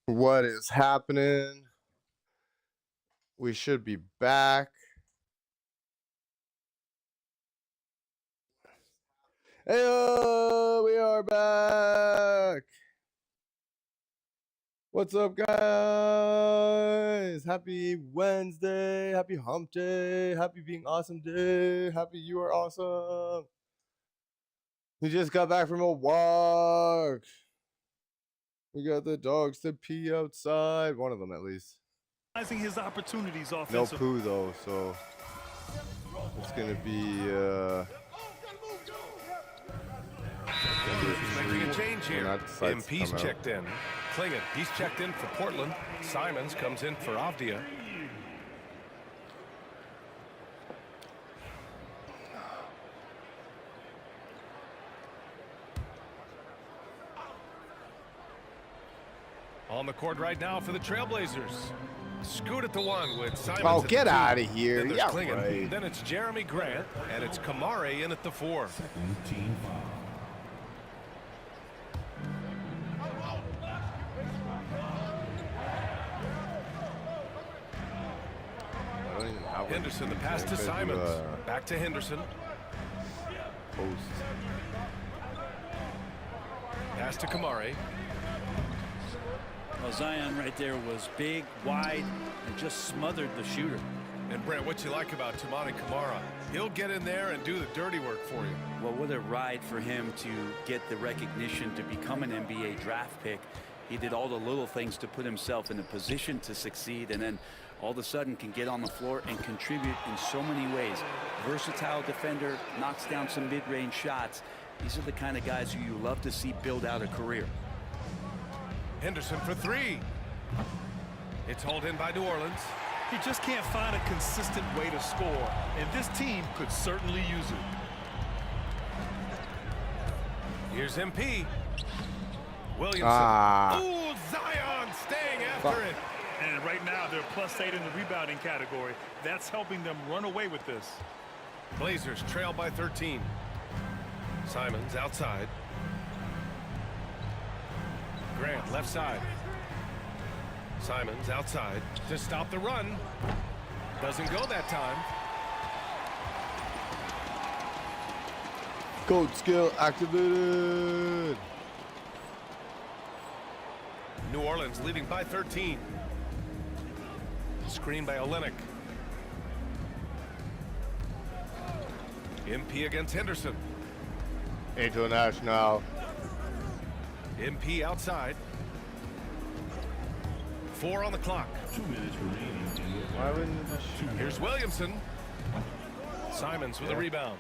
What is happening? We should be back. Hey, we are back. What's up, guys? Happy Wednesday. Happy hump day. Happy being awesome day. Happy you are awesome. We just got back from a walk. We got the dogs to pee outside. One of them, at least. His opportunities No offensive. poo, though, so it's going to be... Making a change here. MP's checked in. Klingon, he's checked in for Portland. Simons comes in for Avdia. On the court right now for the Trailblazers. Scoot at the one with Simons. Oh, at get the 2. out of here. Then there's Yeah, Klingon. right. Then it's Jeremy Grant, and it's Kamare in at the 4. Team foul. Henderson, the pass to Simons. Back to Henderson. Post. Pass to Kamare. Well, Zion right there was big, wide, and just smothered the shooter. And Brent, what you like about Toumani Camara? He'll get in there and do the dirty work for you. Well, what a ride for him to get the recognition to become an NBA draft pick. He did all the little things to put himself in a position to succeed, and then all of a sudden can get on the floor and contribute in so many ways. Versatile defender, knocks down some mid-range shots. These are the kind of guys who you love to see build out a career. Henderson for 3. It's hauled in by New Orleans. He just can't find a consistent way to score, and this team could certainly use it. Here's MP. Williamson. Ooh, Zion staying after it. And right now they're +8 in the rebounding category. That's helping them run away with this. Blazers trail by 13. Simons outside. Grant left side. Simons outside to stop the run. Doesn't go that time. Code skill activated. New Orleans leading by 13. Screen by Olenek. MP against Henderson. International. MP outside. 4 on the clock. 2 minutes remaining. Why wouldn't you just shoot? Here's Williamson. Simons with a rebound.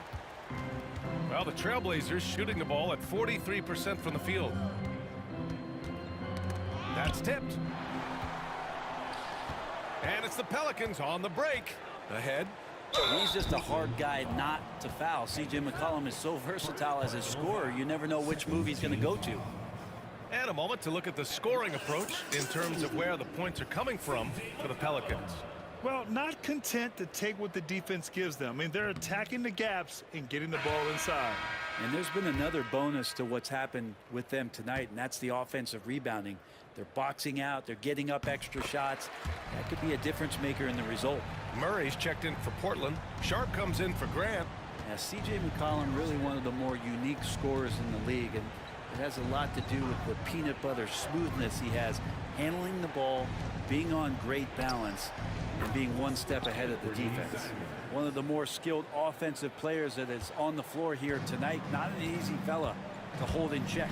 Well, the Trailblazers shooting the ball at 43% from the field. That's tipped. And it's the Pelicans on the break. Ahead. He's just a hard guy not to foul. C.J. McCollum is so versatile as a scorer, you never know which move he's going to go to. And a moment to look at the scoring approach in terms of where the points are coming from for the Pelicans. Well, not content to take what the defense gives them. I mean, they're attacking the gaps and getting the ball inside. And there's been another bonus to what's happened with them tonight, and that's the offensive rebounding. They're boxing out. They're getting up extra shots. That could be a difference maker in the result. Murray's checked in for Portland. Sharp comes in for Grant. Now, C.J. McCollum really one of the more unique scorers in the league, and it has a lot to do with the peanut butter smoothness he has, handling the ball, being on great balance, and being one step ahead of the defense. One of the more skilled offensive players that is on the floor here tonight. Not an easy fella to hold in check.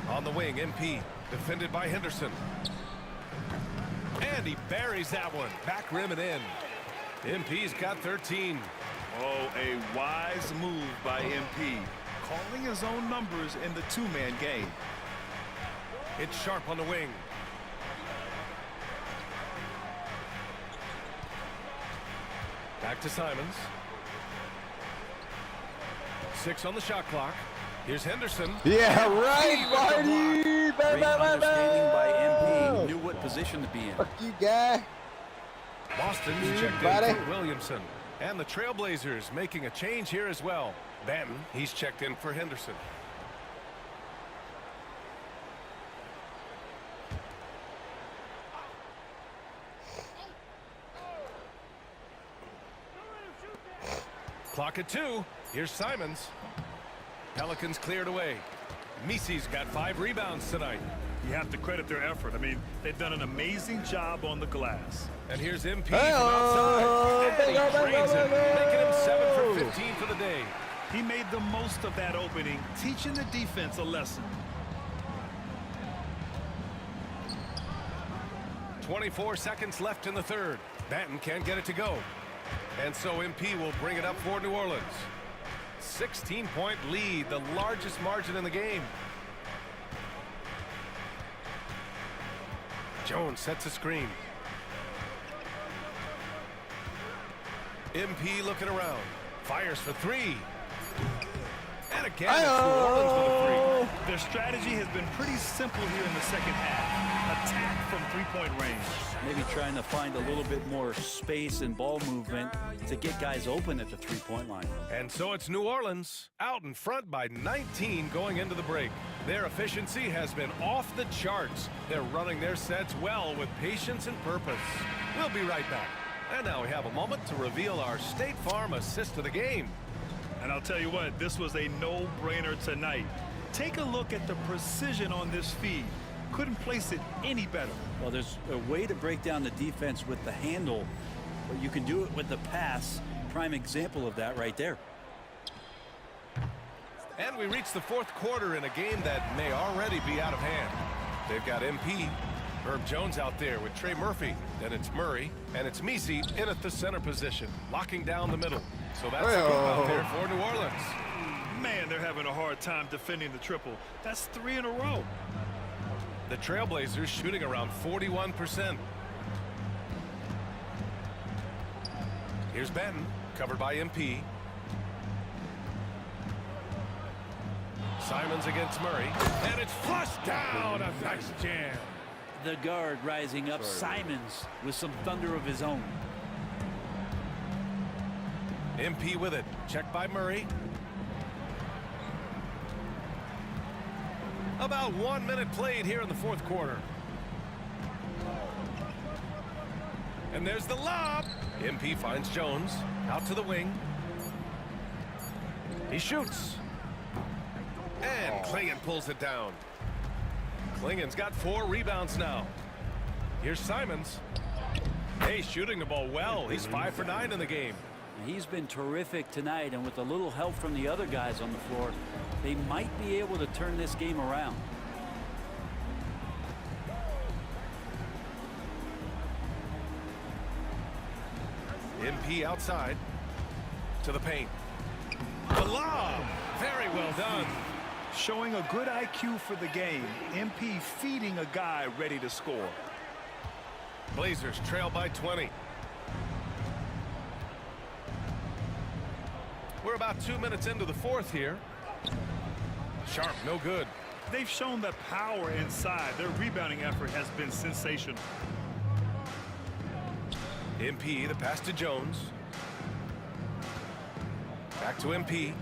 On the wing, MP, defended by Henderson. And he buries that one. Back rim and in. MP's got 13. Oh, a wise move by MP. Calling his own numbers in the two-man game. It's Sharp on the wing. Back to Simons. 6 on the shot clock. Here's Henderson. Yeah, right, Marty. Great understanding by MP. Knew what position to be in. Fuck you, guy. Boston's checked in for Williamson. And the Trailblazers making a change here as well. Banton, he's checked in for Henderson. Clock at 2. Here's Simons. Pelicans cleared away. Misi's got 5 rebounds tonight. You have to credit their effort. I mean, they've done an amazing job on the glass. And here's MP from outside. And he drains it, making him 7 for 15 for the day. He made the most of that opening, teaching the defense a lesson. 24 seconds left in the third. Banton can't get it to go. And so MP will bring it up for New Orleans. 16-point lead, the largest margin in the game. Jones sets a screen. MP looking around. Fires for 3. And again, it's New Orleans with a 3. Their strategy has been pretty simple here in the second half. Attack from three-point range. Maybe trying to find a little bit more space and ball movement to get guys open at the three-point line. And so it's New Orleans out in front by 19 going into the break. Their efficiency has been off the charts. They're running their sets well with patience and purpose. We'll be right back. And now we have a moment to reveal our State Farm assist of the game. And I'll tell you what, this was a no-brainer tonight. Take a look at the precision on this feed. Couldn't place it any better. Well, there's a way to break down the defense with the handle, but you can do it with the pass. Prime example of that right there. And we reach the fourth quarter in a game that may already be out of hand. They've got MP, Herb Jones out there with Trey Murphy. Then it's Murray, and it's Misi in at the center position, locking down the middle. So that's a scoop out there for New Orleans. Man, they're having a hard time defending the triple. That's 3 in a row. The Trailblazers shooting around 41%. Here's Benton, covered by MP. Simons against Murray, and it's flushed down. A nice jam. The guard rising up, Simons with some thunder of his own. MP with it, checked by Murray. About 1 minute played here in the fourth quarter. And there's the lob. MP finds Jones out to the wing. He shoots. And Klingon pulls it down. Klingon's got 4 rebounds now. Here's Simons. Hey, shooting the ball well. He's 5 for 9 in the game. He's been terrific tonight, and with a little help from the other guys on the floor, they might be able to turn this game around. MP outside to the paint. The lob, very well done. Showing a good IQ for the game. MP feeding a guy ready to score. Blazers trail by 20. We're about 2 minutes into the fourth here. Sharp, no good. They've shown the power inside. Their rebounding effort has been sensational. MP, the pass to Jones. Back to MP.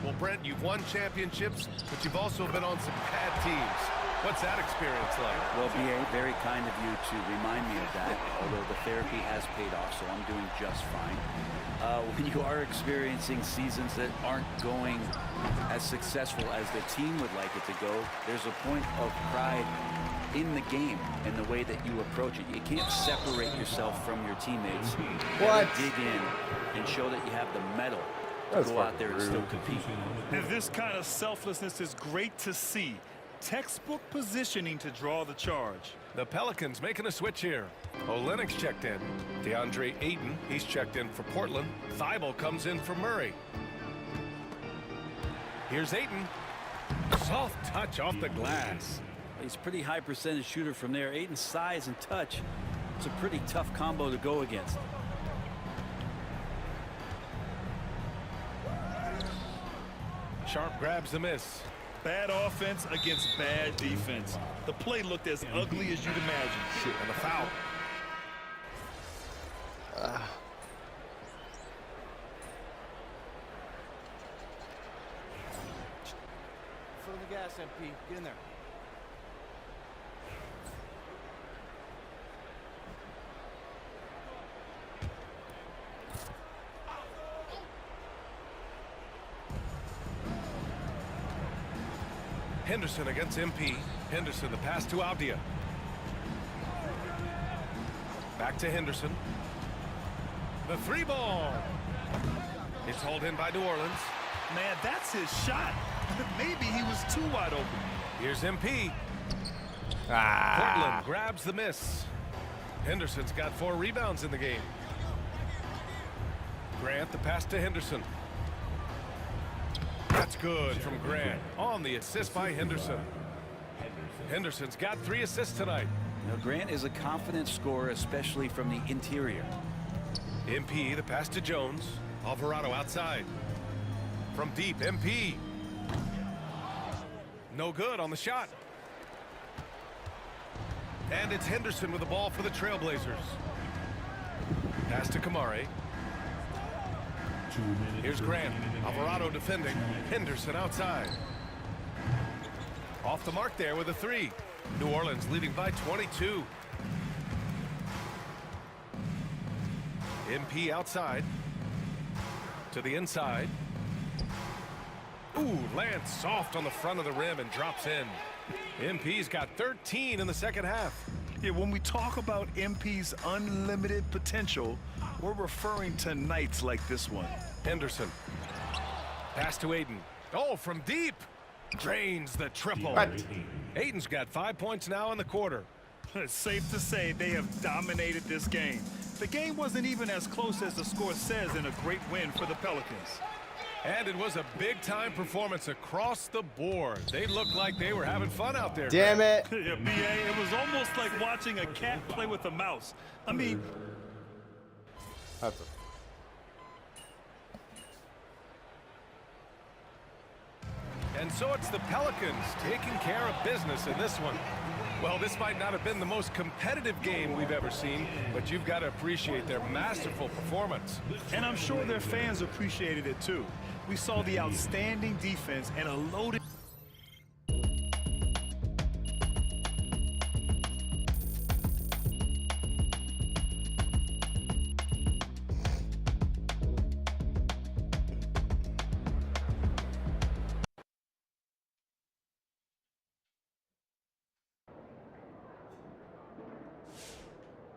Well, Brent, you've won championships, but you've also been on some bad teams. What's that experience like? Well, B.A., very kind of you to remind me of that, although the therapy has paid off, so I'm doing just fine. When you are experiencing seasons that aren't going as successful as the team would like it to go, there's a point of pride in the game and the way that you approach it. You can't separate yourself from your teammates. You gotta dig in and show that you have the mettle to go out there and still compete. And this kind of selflessness is great to see. Textbook positioning to draw the charge. The Pelicans making a switch here. Olenek's checked in. DeAndre Ayton, he's checked in for Portland. Thibault comes in for Murray. Here's Ayton. Soft touch off the glass. He's a pretty high percentage shooter from there. Ayton's size and touch, it's a pretty tough combo to go against. Sharp grabs the miss. Bad offense against bad defense. The play looked as ugly as you'd imagine. And the foul. Foot on the gas, MP. Get in there. Henderson against MP. Henderson, the pass to Avdia. Back to Henderson. The three ball. It's hauled in by New Orleans. Man, that's his shot. Maybe he was too wide open. Here's MP. Portland grabs the miss. Henderson's got 4 rebounds in the game. Grant, the pass to Henderson. That's good from Grant on the assist by Henderson. Henderson's got 3 assists tonight. Now, Grant is a confident scorer, especially from the interior. MP, the pass to Jones. Alvarado outside. From deep, MP. No good on the shot. And it's Henderson with the ball for the Trailblazers. Pass to Kamare. Here's Grant. Alvarado defending. Henderson outside. Off the mark there with a 3. New Orleans leading by 22. MP outside. To the inside. Ooh, lands soft on the front of the rim and drops in. MP's got 13 in the second half. Yeah, when we talk about MP's unlimited potential, we're referring to nights like this one. Henderson. Pass to Aiden. Oh, from deep. Drains the triple. What? Aiden's got 5 points now in the quarter. It's safe to say they have dominated this game. The game wasn't even as close as the score says in a great win for the Pelicans. And it was a big-time performance across the board. They looked like they were having fun out there. Damn it. Yeah, BA, it was almost like watching a cat play with a mouse. I mean... That's a... And so it's the Pelicans taking care of business in this one. Well, this might not have been the most competitive game we've ever seen, but you've got to appreciate their masterful performance. And I'm sure their fans appreciated it too. We saw the outstanding defense and a loaded...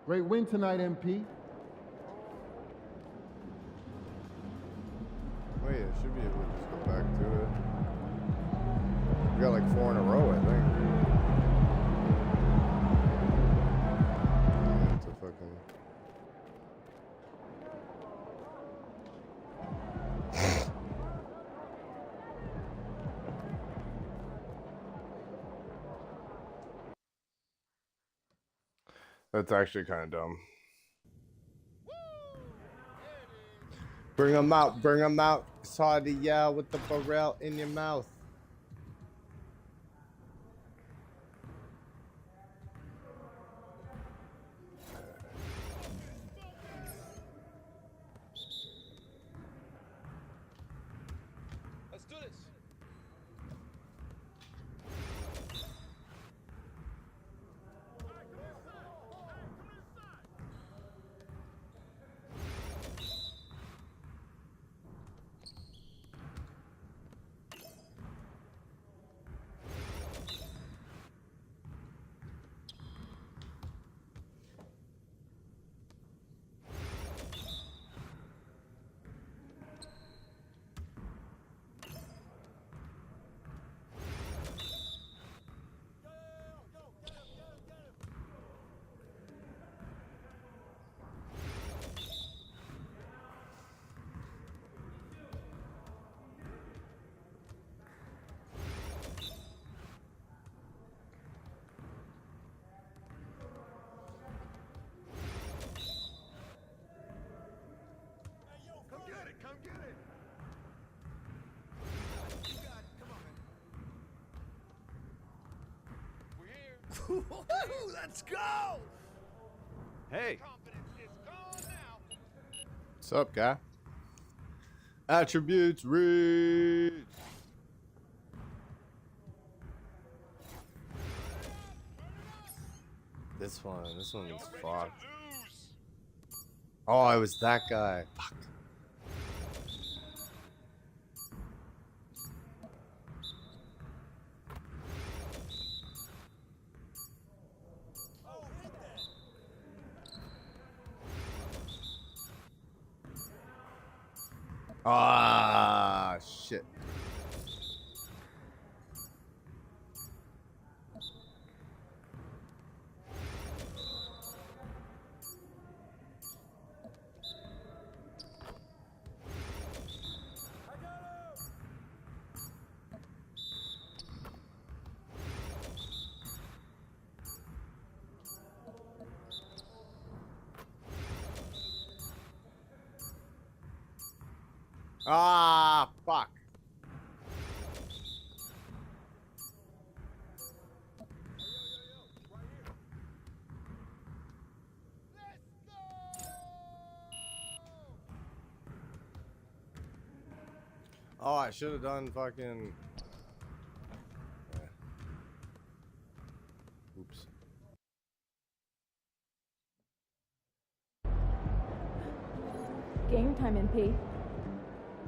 Great win tonight, MP. Wait, it should be able to just go back to it. We got like 4 in a row, I think. That's a fucking... That's actually kind of dumb. Bring them out, bring them out. It's hard to yell with the barrel in your mouth. Let's do this. Let's go! Hey. What's up, guy? Attributes read. This one is fucked. Oh, I was that guy. Fuck. Ah, shit. Ah, fuck. Oh, I should have done fucking... Yeah. Oops. Game time, MP.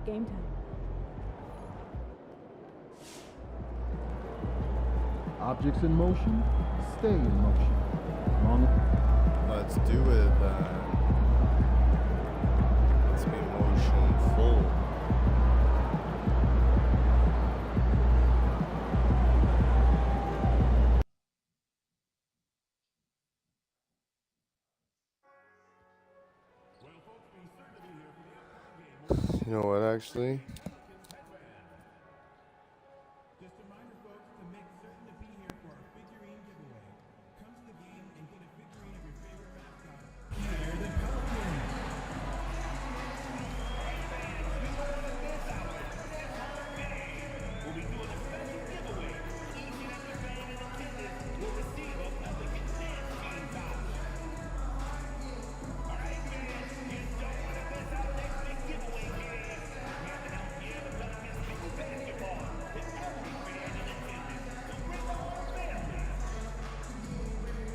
Game time. Objects in motion, stay in motion. Let's do it then. Let's be motion full. You know what, actually?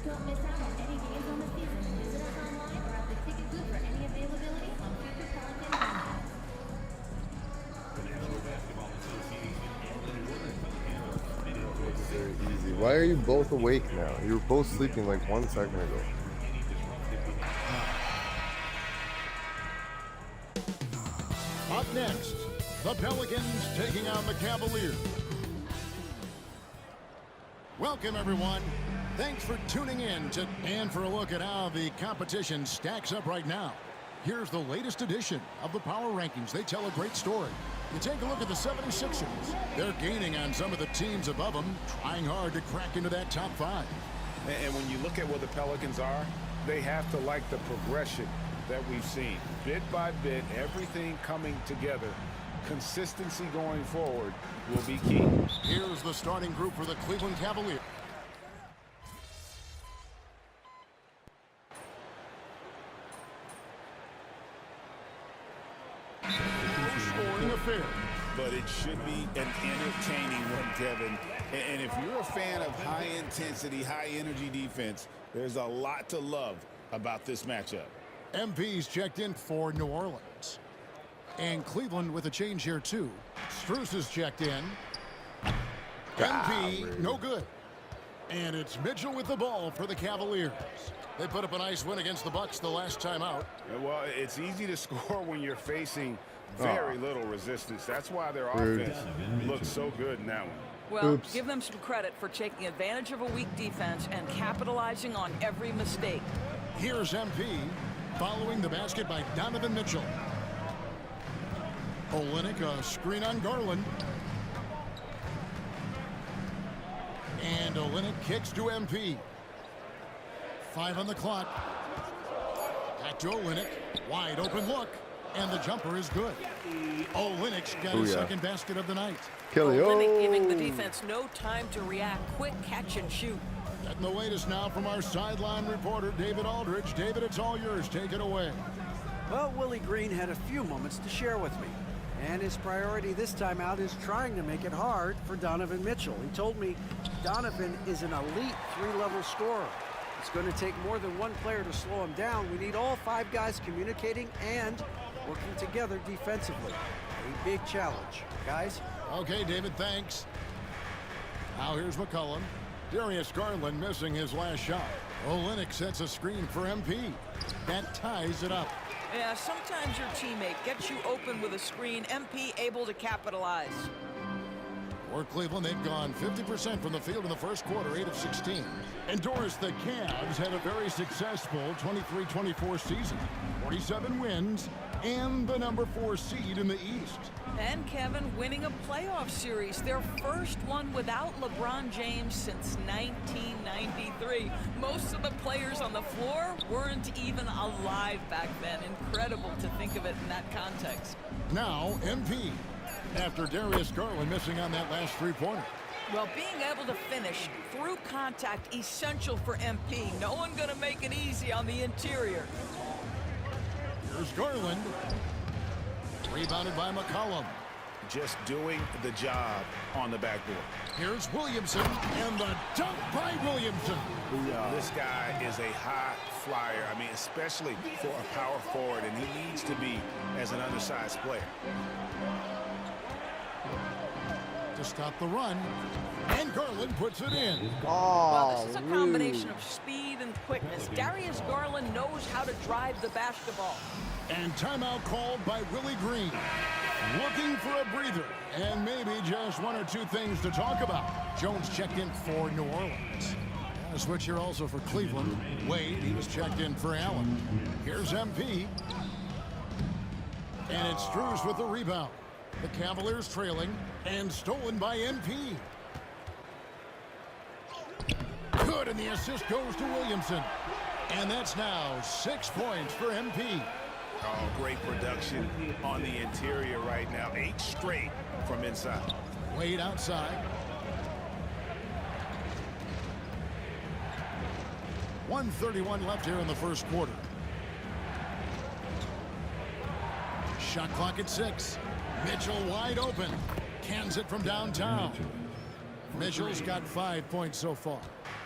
Don't miss out on any games on the season. Visit us online or at the ticket booth for any availability on Future Pelican Podcast. Very easy. Why are you both awake now? You were both sleeping like 1 second ago. Up next, the Pelicans taking on the Cavaliers. Welcome, everyone. Thanks for tuning in and for a look at how the competition stacks up right now. Here's the latest edition of the Power Rankings. They tell a great story. You take a look at the 76ers. They're gaining on some of the teams above them, trying hard to crack into that top 5. And when you look at where the Pelicans are, they have to like the progression that we've seen. Bit by bit, everything coming together. Consistency going forward will be key. Here's the starting group for the Cleveland Cavaliers. Scoring affair. But it should be an entertaining one, Kevin. And if you're a fan of high-intensity, high-energy defense, there's a lot to love about this matchup. MP's checked in for New Orleans. And Cleveland with a change here, too. Strus is checked in. MP, no good. And it's Mitchell with the ball for the Cavaliers. They put up a nice win against the Bucks the last time out. Well, it's easy to score when you're facing very little resistance. That's why their offense looks so good in that one. Well, give them some credit for taking advantage of a weak defense and capitalizing on every mistake. Here's MP following the basket by Donovan Mitchell. Olynyk, a screen on Garland. And Olynyk kicks to MP. 5 on the clock. Back to Olynyk. Wide open look. And the jumper is good. Olynyk's got his second basket of the night. Olynyk giving the defense no time to react. Quick catch and shoot. Getting the latest now from our sideline reporter, David Aldridge. David, it's all yours. Take it away. Well, Willie Green had a few moments to share with me. And his priority this time out is trying to make it hard for Donovan Mitchell. He told me Donovan is an elite 3-level scorer. It's going to take more than one player to slow him down. We need all 5 guys communicating and working together defensively. A big challenge. Guys? Okay, David, thanks. Now here's McCollum. Darius Garland missing his last shot. Olynyk sets a screen for MP. That ties it up. Yeah, sometimes your teammate gets you open with a screen. MP able to capitalize. For Cleveland, they've gone 50% from the field in the first quarter, 8 of 16. And Doris, the Cavs had a very successful 23-24 season. 47 wins and the number 4 seed in the East. And Kevin winning a playoff series, their first one without LeBron James since 1993. Most of the players on the floor weren't even alive back then. Incredible to think of it in that context. Now, MP. After Darius Garland missing on that last three-pointer. Well, being able to finish through contact, essential for MP. No one going to make it easy on the interior. Here's Garland. Rebounded by McCollum. Just doing the job on the backboard. Here's Williamson, and the dunk by Williamson. This guy is a high flyer. I mean, especially for a power forward, and he needs to be as an undersized player. To stop the run, and Garland puts it in. Well, this is a combination of speed and quickness. Darius Garland knows how to drive the basketball. And timeout called by Willie Green. Looking for a breather, and maybe just one or two things to talk about. Jones checked in for New Orleans. A switch here also for Cleveland. Wade, he was checked in for Allen. Here's MP. And it's Strus with the rebound. The Cavaliers trailing, and stolen by MP. Good, and the assist goes to Williamson. And that's now 6 points for MP. Oh, great production on the interior right now. 8 straight from inside. Wade outside. 1:31 left here in the first quarter. Shot clock at 6. Mitchell wide open. Cans it from downtown. Mitchell's got 5 points so far.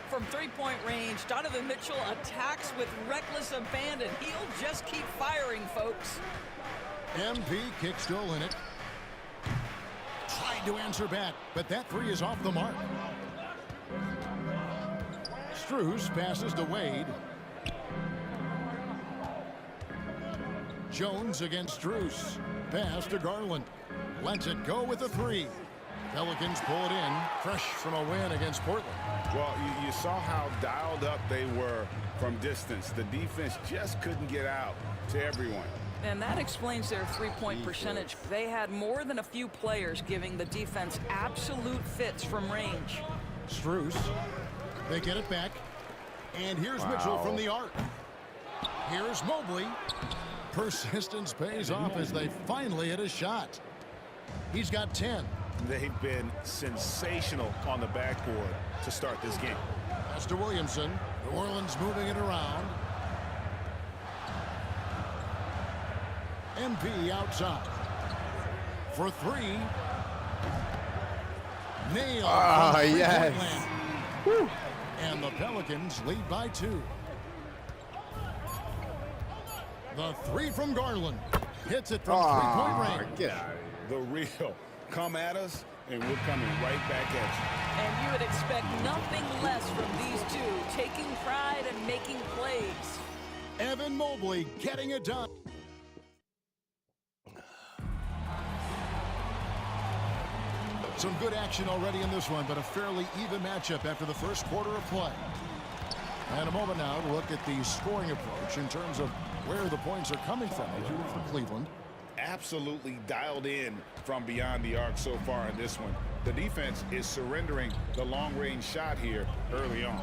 From three-point range, Donovan Mitchell attacks with reckless abandon. He'll just keep firing, folks. MP kick still in it. Tried to answer back, but that three is off the mark. Strus passes to Wade. Jones against Strus. Pass to Garland. Lets it go with a three. Pelicans pull it in, fresh from a win against Portland. Well, you saw how dialed up they were from distance. The defense just couldn't get out to everyone. And that explains their three-point percentage. They had more than a few players giving the defense absolute fits from range. Strus. They get it back. And here's Mitchell from the arc. Here's Mobley. Persistence pays off as they finally hit a shot. He's got 10. They've been sensational on the backboard to start this game. Pass to Williamson. New Orleans moving it around. MP outside. For three. Nailed. Ah, yes. Woo. And the Pelicans lead by 2. The three from Garland. Hits it from three-point range. Get out of here. The real. Come at us, and we're coming right back at you. And you would expect nothing less from these two, taking pride and making plays. Evan Mobley getting it done. Some good action already in this one, but a fairly even matchup after the first quarter of play. And a moment now to look at the scoring approach in terms of where the points are coming from for Cleveland. Absolutely dialed in from beyond the arc so far in this one. The defense is surrendering the long-range shot here early on.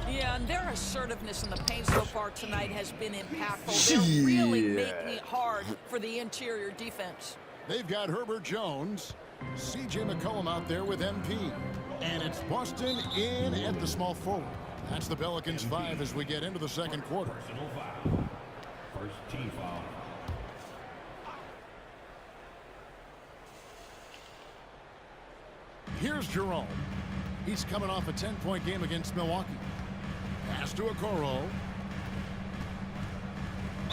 Yeah, and their assertiveness in the paint so far tonight has been impactful. They're really making it hard for the interior defense. They've got Herbert Jones, C.J. McCollum out there with MP. And it's Boston in at the small forward. That's the Pelicans 5 as we get into the second quarter. First team foul. Here's Jerome. He's coming off a 10-point game against Milwaukee. Pass to Okoro.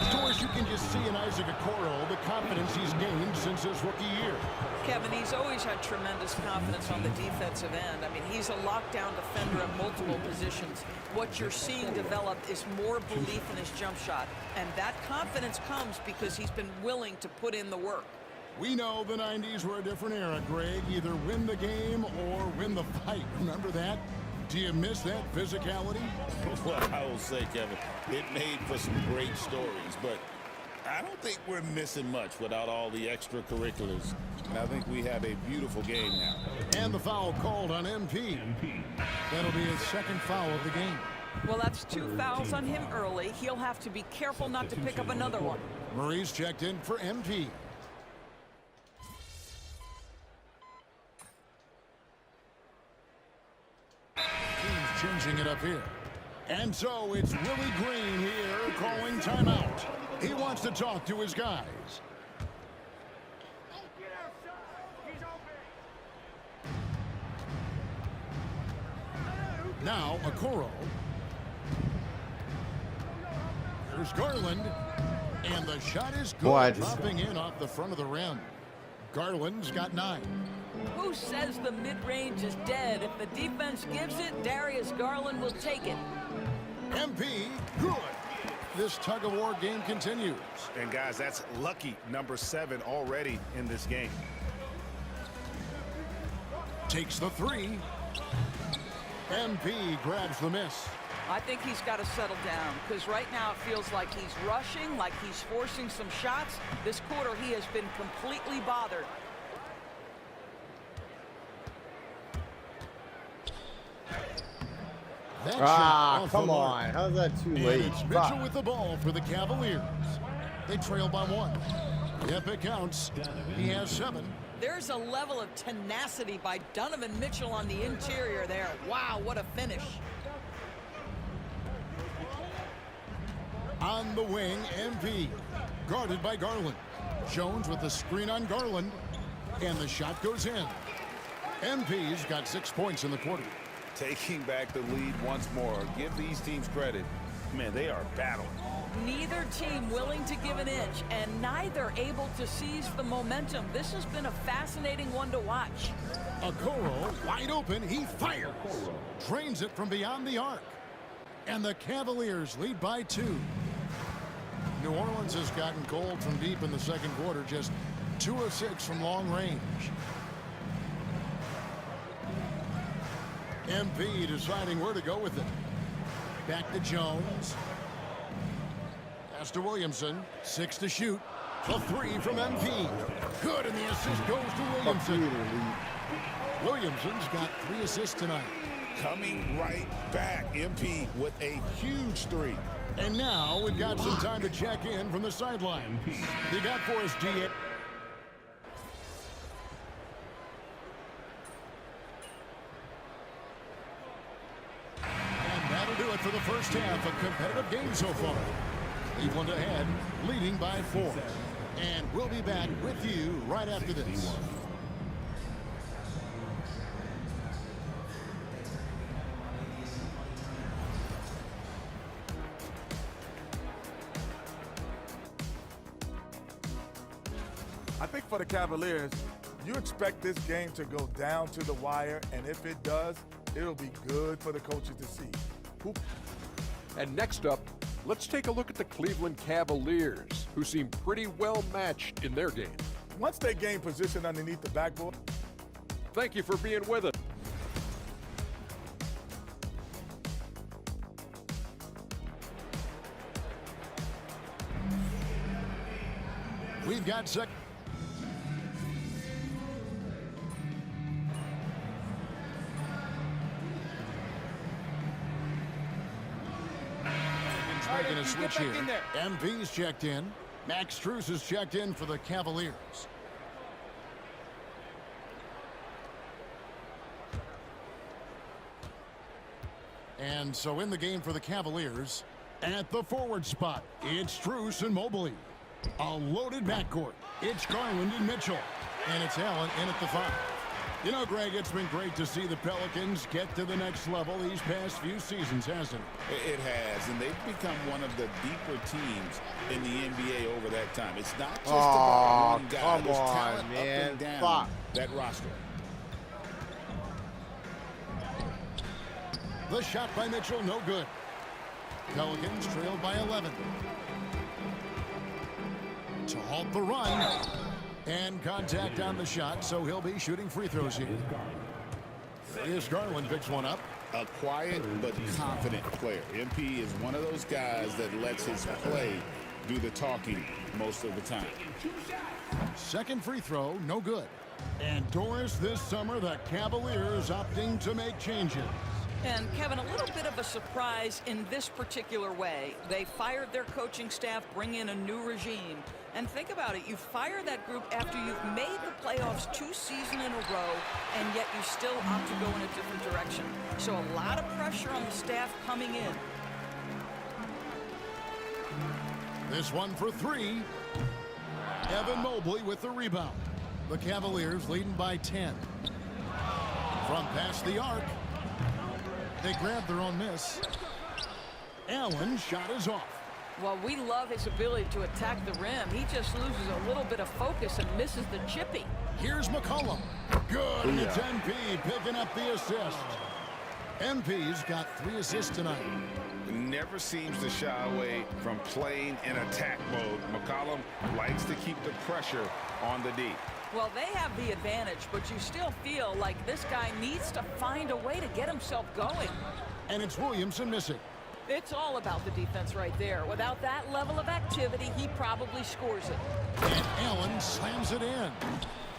Doris, you can just see in Isaac Okoro the confidence he's gained since his rookie year. Kevin, he's always had tremendous confidence on the defensive end. I mean, he's a lockdown defender at multiple positions. What you're seeing develop is more belief in his jump shot. And that confidence comes because he's been willing to put in the work. We know the 90s were a different era, Greg. Either win the game or win the fight. Remember that? Do you miss that physicality? Well, I will say, Kevin, it made for some great stories, but I don't think we're missing much without all the extracurriculars. And I think we have a beautiful game now. And the foul called on MP. That'll be his second foul of the game. Well, that's 2 fouls on him early. He'll have to be careful not to pick up another one. Murray's checked in for MP. Team's changing it up here. And so it's Willie Green here calling timeout. He wants to talk to his guys. Now, Okoro. Here's Garland. And the shot is good, dropping in off the front of the rim. Garland's got 9. Who says the mid-range is dead? If the defense gives it, Darius Garland will take it. MP, good. This tug-of-war game continues. And, guys, that's lucky number 7 already in this game. Takes the 3. MP grabs the miss. I think he's got to settle down because right now it feels like he's rushing, like he's forcing some shots. This quarter he has been completely bothered. Come on. How's that too late? It's Mitchell with the ball for the Cavaliers. They trail by 1. If it counts, he has 7. There's a level of tenacity by Donovan Mitchell on the interior there. Wow, what a finish. On the wing, MP. Guarded by Garland. Jones with the screen on Garland. And the shot goes in. MP's got 6 points in the quarter. Taking back the lead once more. Give these teams credit. Man, they are battling. Neither team willing to give an inch, and neither able to seize the momentum. This has been a fascinating one to watch. Okoro, wide open, he fires. Drains it from beyond the arc. And the Cavaliers lead by 2. New Orleans has gotten cold from deep in the second quarter, just 2 of 6 from long range. MP deciding where to go with it. Back to Jones. Pass to Williamson. 6 to shoot. A 3 from MP. Good, and the assist goes to Williamson. Williamson's got 3 assists tonight. Coming right back. MP with a huge 3. And now we've got some time to check in from the sideline. You got for us, DA. That'll do it for the first half. A competitive game so far. Cleveland ahead, leading by 4. And we'll be back with you right after this. I think for the Cavaliers, you expect this game to go down to the wire, and if it does, it'll be good for the coaches to see. And next up, let's take a look at the Cleveland Cavaliers, who seem pretty well matched in their game. Once they gain position underneath the backboard. Thank you for being with us. We've got second. Making a switch here. MP's checked in. Max Strus is checked in for the Cavaliers. And so in the game for the Cavaliers, at the forward spot, it's Strus and Mobley. A loaded backcourt. It's Garland and Mitchell. And it's Allen in at the 5. You know, Greg, it's been great to see the Pelicans get to the next level these past few seasons, hasn't it? It has, and they've become one of the deeper teams in the NBA over that time. It's not just about one guy. Come There's on, talent man. up and down Fuck. that roster. The shot by Mitchell, no good. Pelicans trailed by 11. To halt the run. And contact on the shot, so he'll be shooting free throws here. Here's Garland, picks one up. A quiet but confident player. MP is one of those guys that lets his play do the talking most of the time. Second free throw, no good. And Doris, this summer, the Cavaliers opting to make changes. And Kevin, a little bit of a surprise in this particular way. They fired their coaching staff, bring in a new regime. And think about it, you fire that group after you've made the playoffs 2 seasons in a row, and yet you still opt to go in a different direction. So a lot of pressure on the staff coming in. This one for 3. Evan Mobley with the rebound. The Cavaliers leading by 10. From past the arc. They grabbed their own miss. Allen's shot is off. Well, we love his ability to attack the rim. He just loses a little bit of focus and misses the chippy. Here's McCollum. Good, and it's MP picking up the assist. MP's got 3 assists tonight. Never seems to shy away from playing in attack mode. McCollum likes to keep the pressure on the D. Well, they have the advantage, but you still feel like this guy needs to find a way to get himself going. And it's Williamson missing. It's all about the defense right there. Without that level of activity, he probably scores it. And Allen slams it in.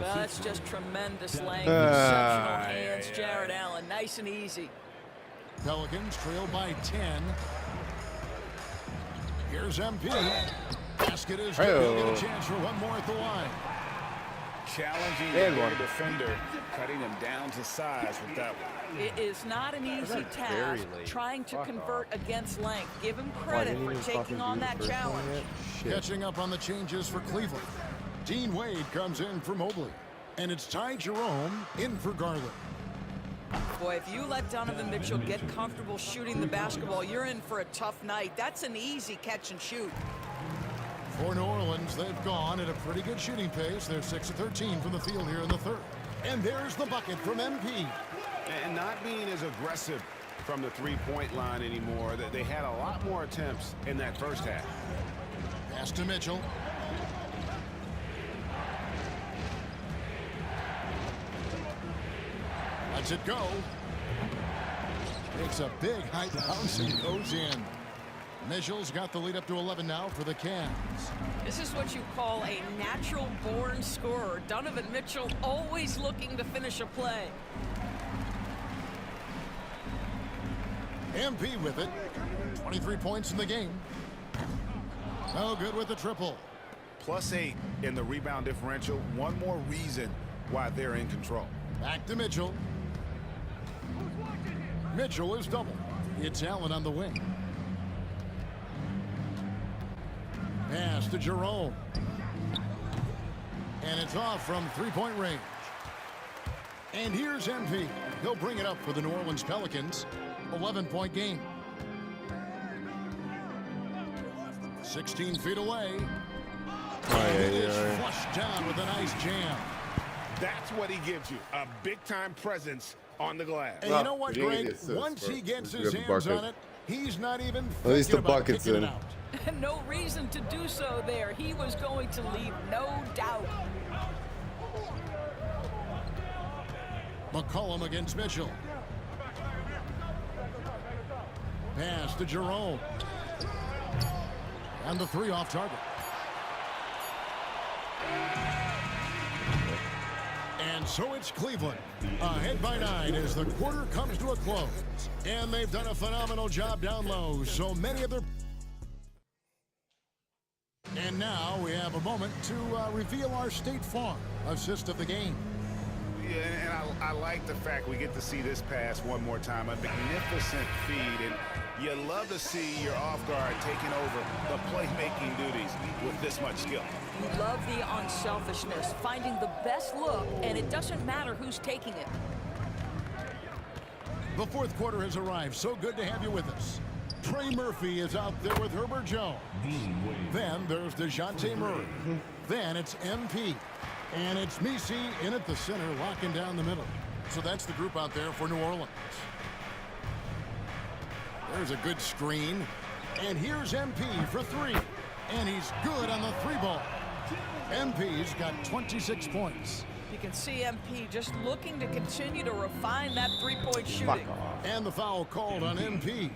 Well, that's just tremendous length, exceptional hands, Jared Allen. Nice and easy. Pelicans trail by 10. Here's MP. Basket is good. He'll get a chance for one more at the line. Challenging the defender, cutting him down to size with that one. It is not an easy task trying to convert against length. Give him credit for taking on that challenge. Catching up on the changes for Cleveland. Dean Wade comes in for Mobley. And it's Ty Jerome in for Garland. Boy, if you let Donovan Mitchell get comfortable shooting the basketball, you're in for a tough night. That's an easy catch and shoot. For New Orleans, they've gone at a pretty good shooting pace. They're 6 of 13 from the field here in the third. And there's the bucket from MP. And not being as aggressive from the three-point line anymore. They had a lot more attempts in that first half. Pass to Mitchell. Lets it go. Makes a big high bounce and goes in. Mitchell's got the lead up to 11 now for the Cavs. This is what you call a natural-born scorer. Donovan Mitchell always looking to finish a play. MP with it. 23 points in the game. No good with the triple. +8 in the rebound differential. One more reason why they're in control. Back to Mitchell. Mitchell is double. It's Allen on the wing. Pass to Jerome. And it's off from three-point range. And here's MP. He'll bring it up for the New Orleans Pelicans. 11-point game. 16 feet away. It is flushed down with a nice jam. That's what he gives you, a big-time presence on the glass. And you know what, Greg? Once he gets his hands on it, he's not even thinking about kicking it out. No reason to do so there. He was going to leave no doubt. McCollum against Mitchell. Pass to Jerome. And the 3 off target. And so it's Cleveland, ahead by 9 as the quarter comes to a close. And they've done a phenomenal job down low. So many of their... And now we have a moment to reveal our State Farm assist of the game. Yeah, and I like the fact we get to see this pass one more time. A magnificent feed, and you love to see your off guard taking over the playmaking duties with this much skill. You love the unselfishness, finding the best look, and it doesn't matter who's taking it. The fourth quarter has arrived. So good to have you with us. Trey Murphy is out there with Herbert Jones. Then there's DeJounte Murray. Then it's MP. And it's Messi in at the center, locking down the middle. So that's the group out there for New Orleans. There's a good screen. And here's MP for three. And he's good on the three ball. MP's got 26 points. You can see MP just looking to continue to refine that three-point shooting. And the foul called on MP.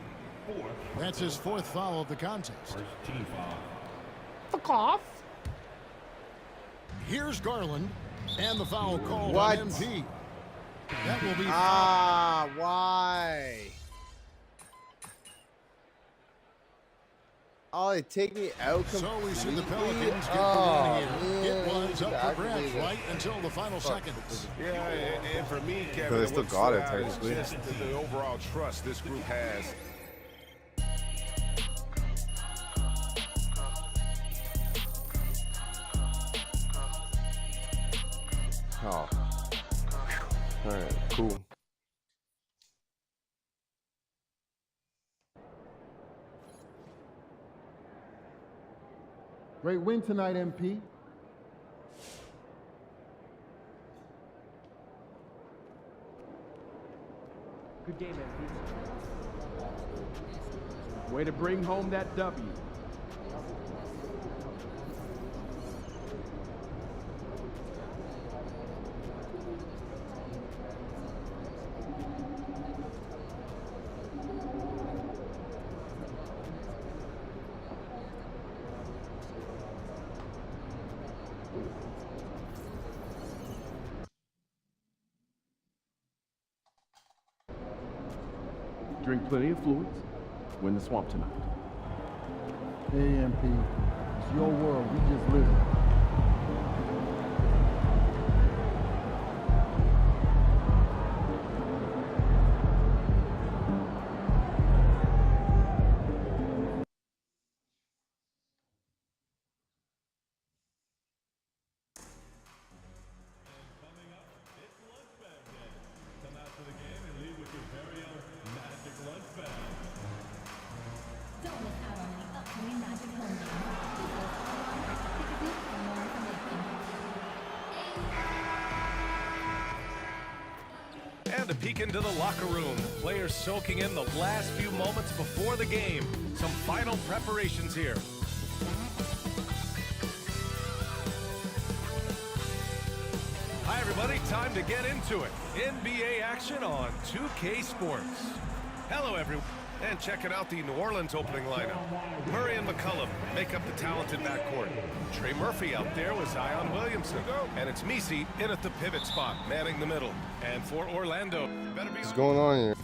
That's his fourth foul of the contest. Fuck off. Here's Garland. And the foul called What? on MP. That will be why? Oh, they take me out completely. So we see the Pelicans get the win here. It was up for grabs right until the final seconds. Yeah, and for me, Kevin, But they still got it, is technically. just the overall trust this group has. Oh. All right, cool. Great win tonight, MP. Good game, MP. Way to bring home that W. Drink plenty of fluids. Win the swamp tonight. Hey, MP. It's your world. We just live it. Don't miss out on the upcoming Magic home games. Visit us online at Ticketboot for more information. And a peek into the locker room. Players soaking in the last few moments before the game. Some final preparations here. Hi, everybody. Time to get into it. NBA action on 2K Sports. Hello, everyone. And checking out the New Orleans opening lineup. Murray and McCollum make up the talented backcourt. Trey Murphy out there with Zion Williamson. And it's Messi in at the pivot spot, manning the middle. And for Orlando, better be What's going on here?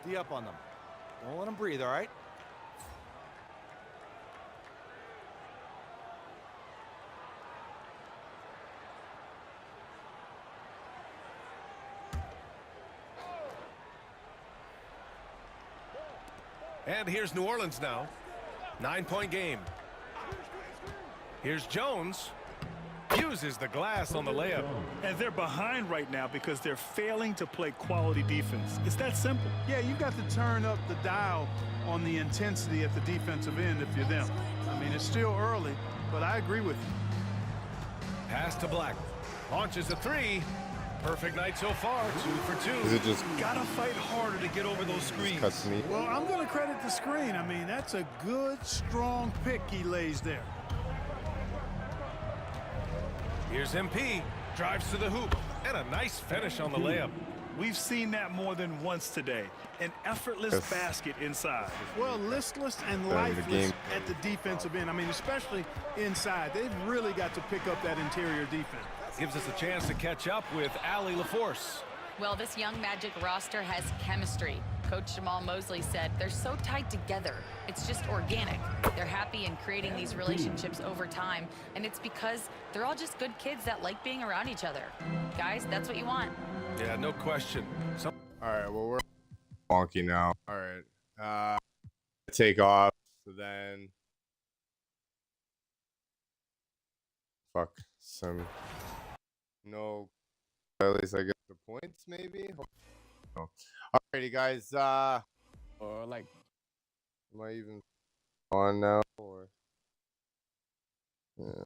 D up on them. Don't let them breathe, all right? And here's New Orleans now. 9-point game. Here's Jones. Uses the glass on the layup. And they're behind right now because they're failing to play quality defense. It's that simple. Yeah, you've got to turn up the dial on the intensity at the defensive end if you're them. I mean, it's still early, but I agree with you. Pass to Black. Launches a three. Perfect night so far. 2 for 2. Is it just gotta fight harder to get over those screens? cuts me? Well, I'm going to credit the screen. I mean, that's a good, strong pick he lays there. Here's MP. Drives to the hoop. And a nice finish on the layup. We've seen that more than once today. An effortless basket inside. Well, listless and lifeless at the defensive end. I mean, especially inside. They've really got to pick up that interior defense. Gives us a chance to catch up with Allie LaForce. Well, this young Magic roster has chemistry. Coach Jamal Mosley said they're so tied together. It's just organic. They're happy in creating these relationships over time, and it's because they're all just good kids that like being around each other. Guys, that's what you want. Yeah, no question. All right, well, we're wonky now. All right. Take off, so then... Fuck. No... At least I get the points, maybe? No. Alrighty, guys. Or like... Am I even on now? Or... Yeah.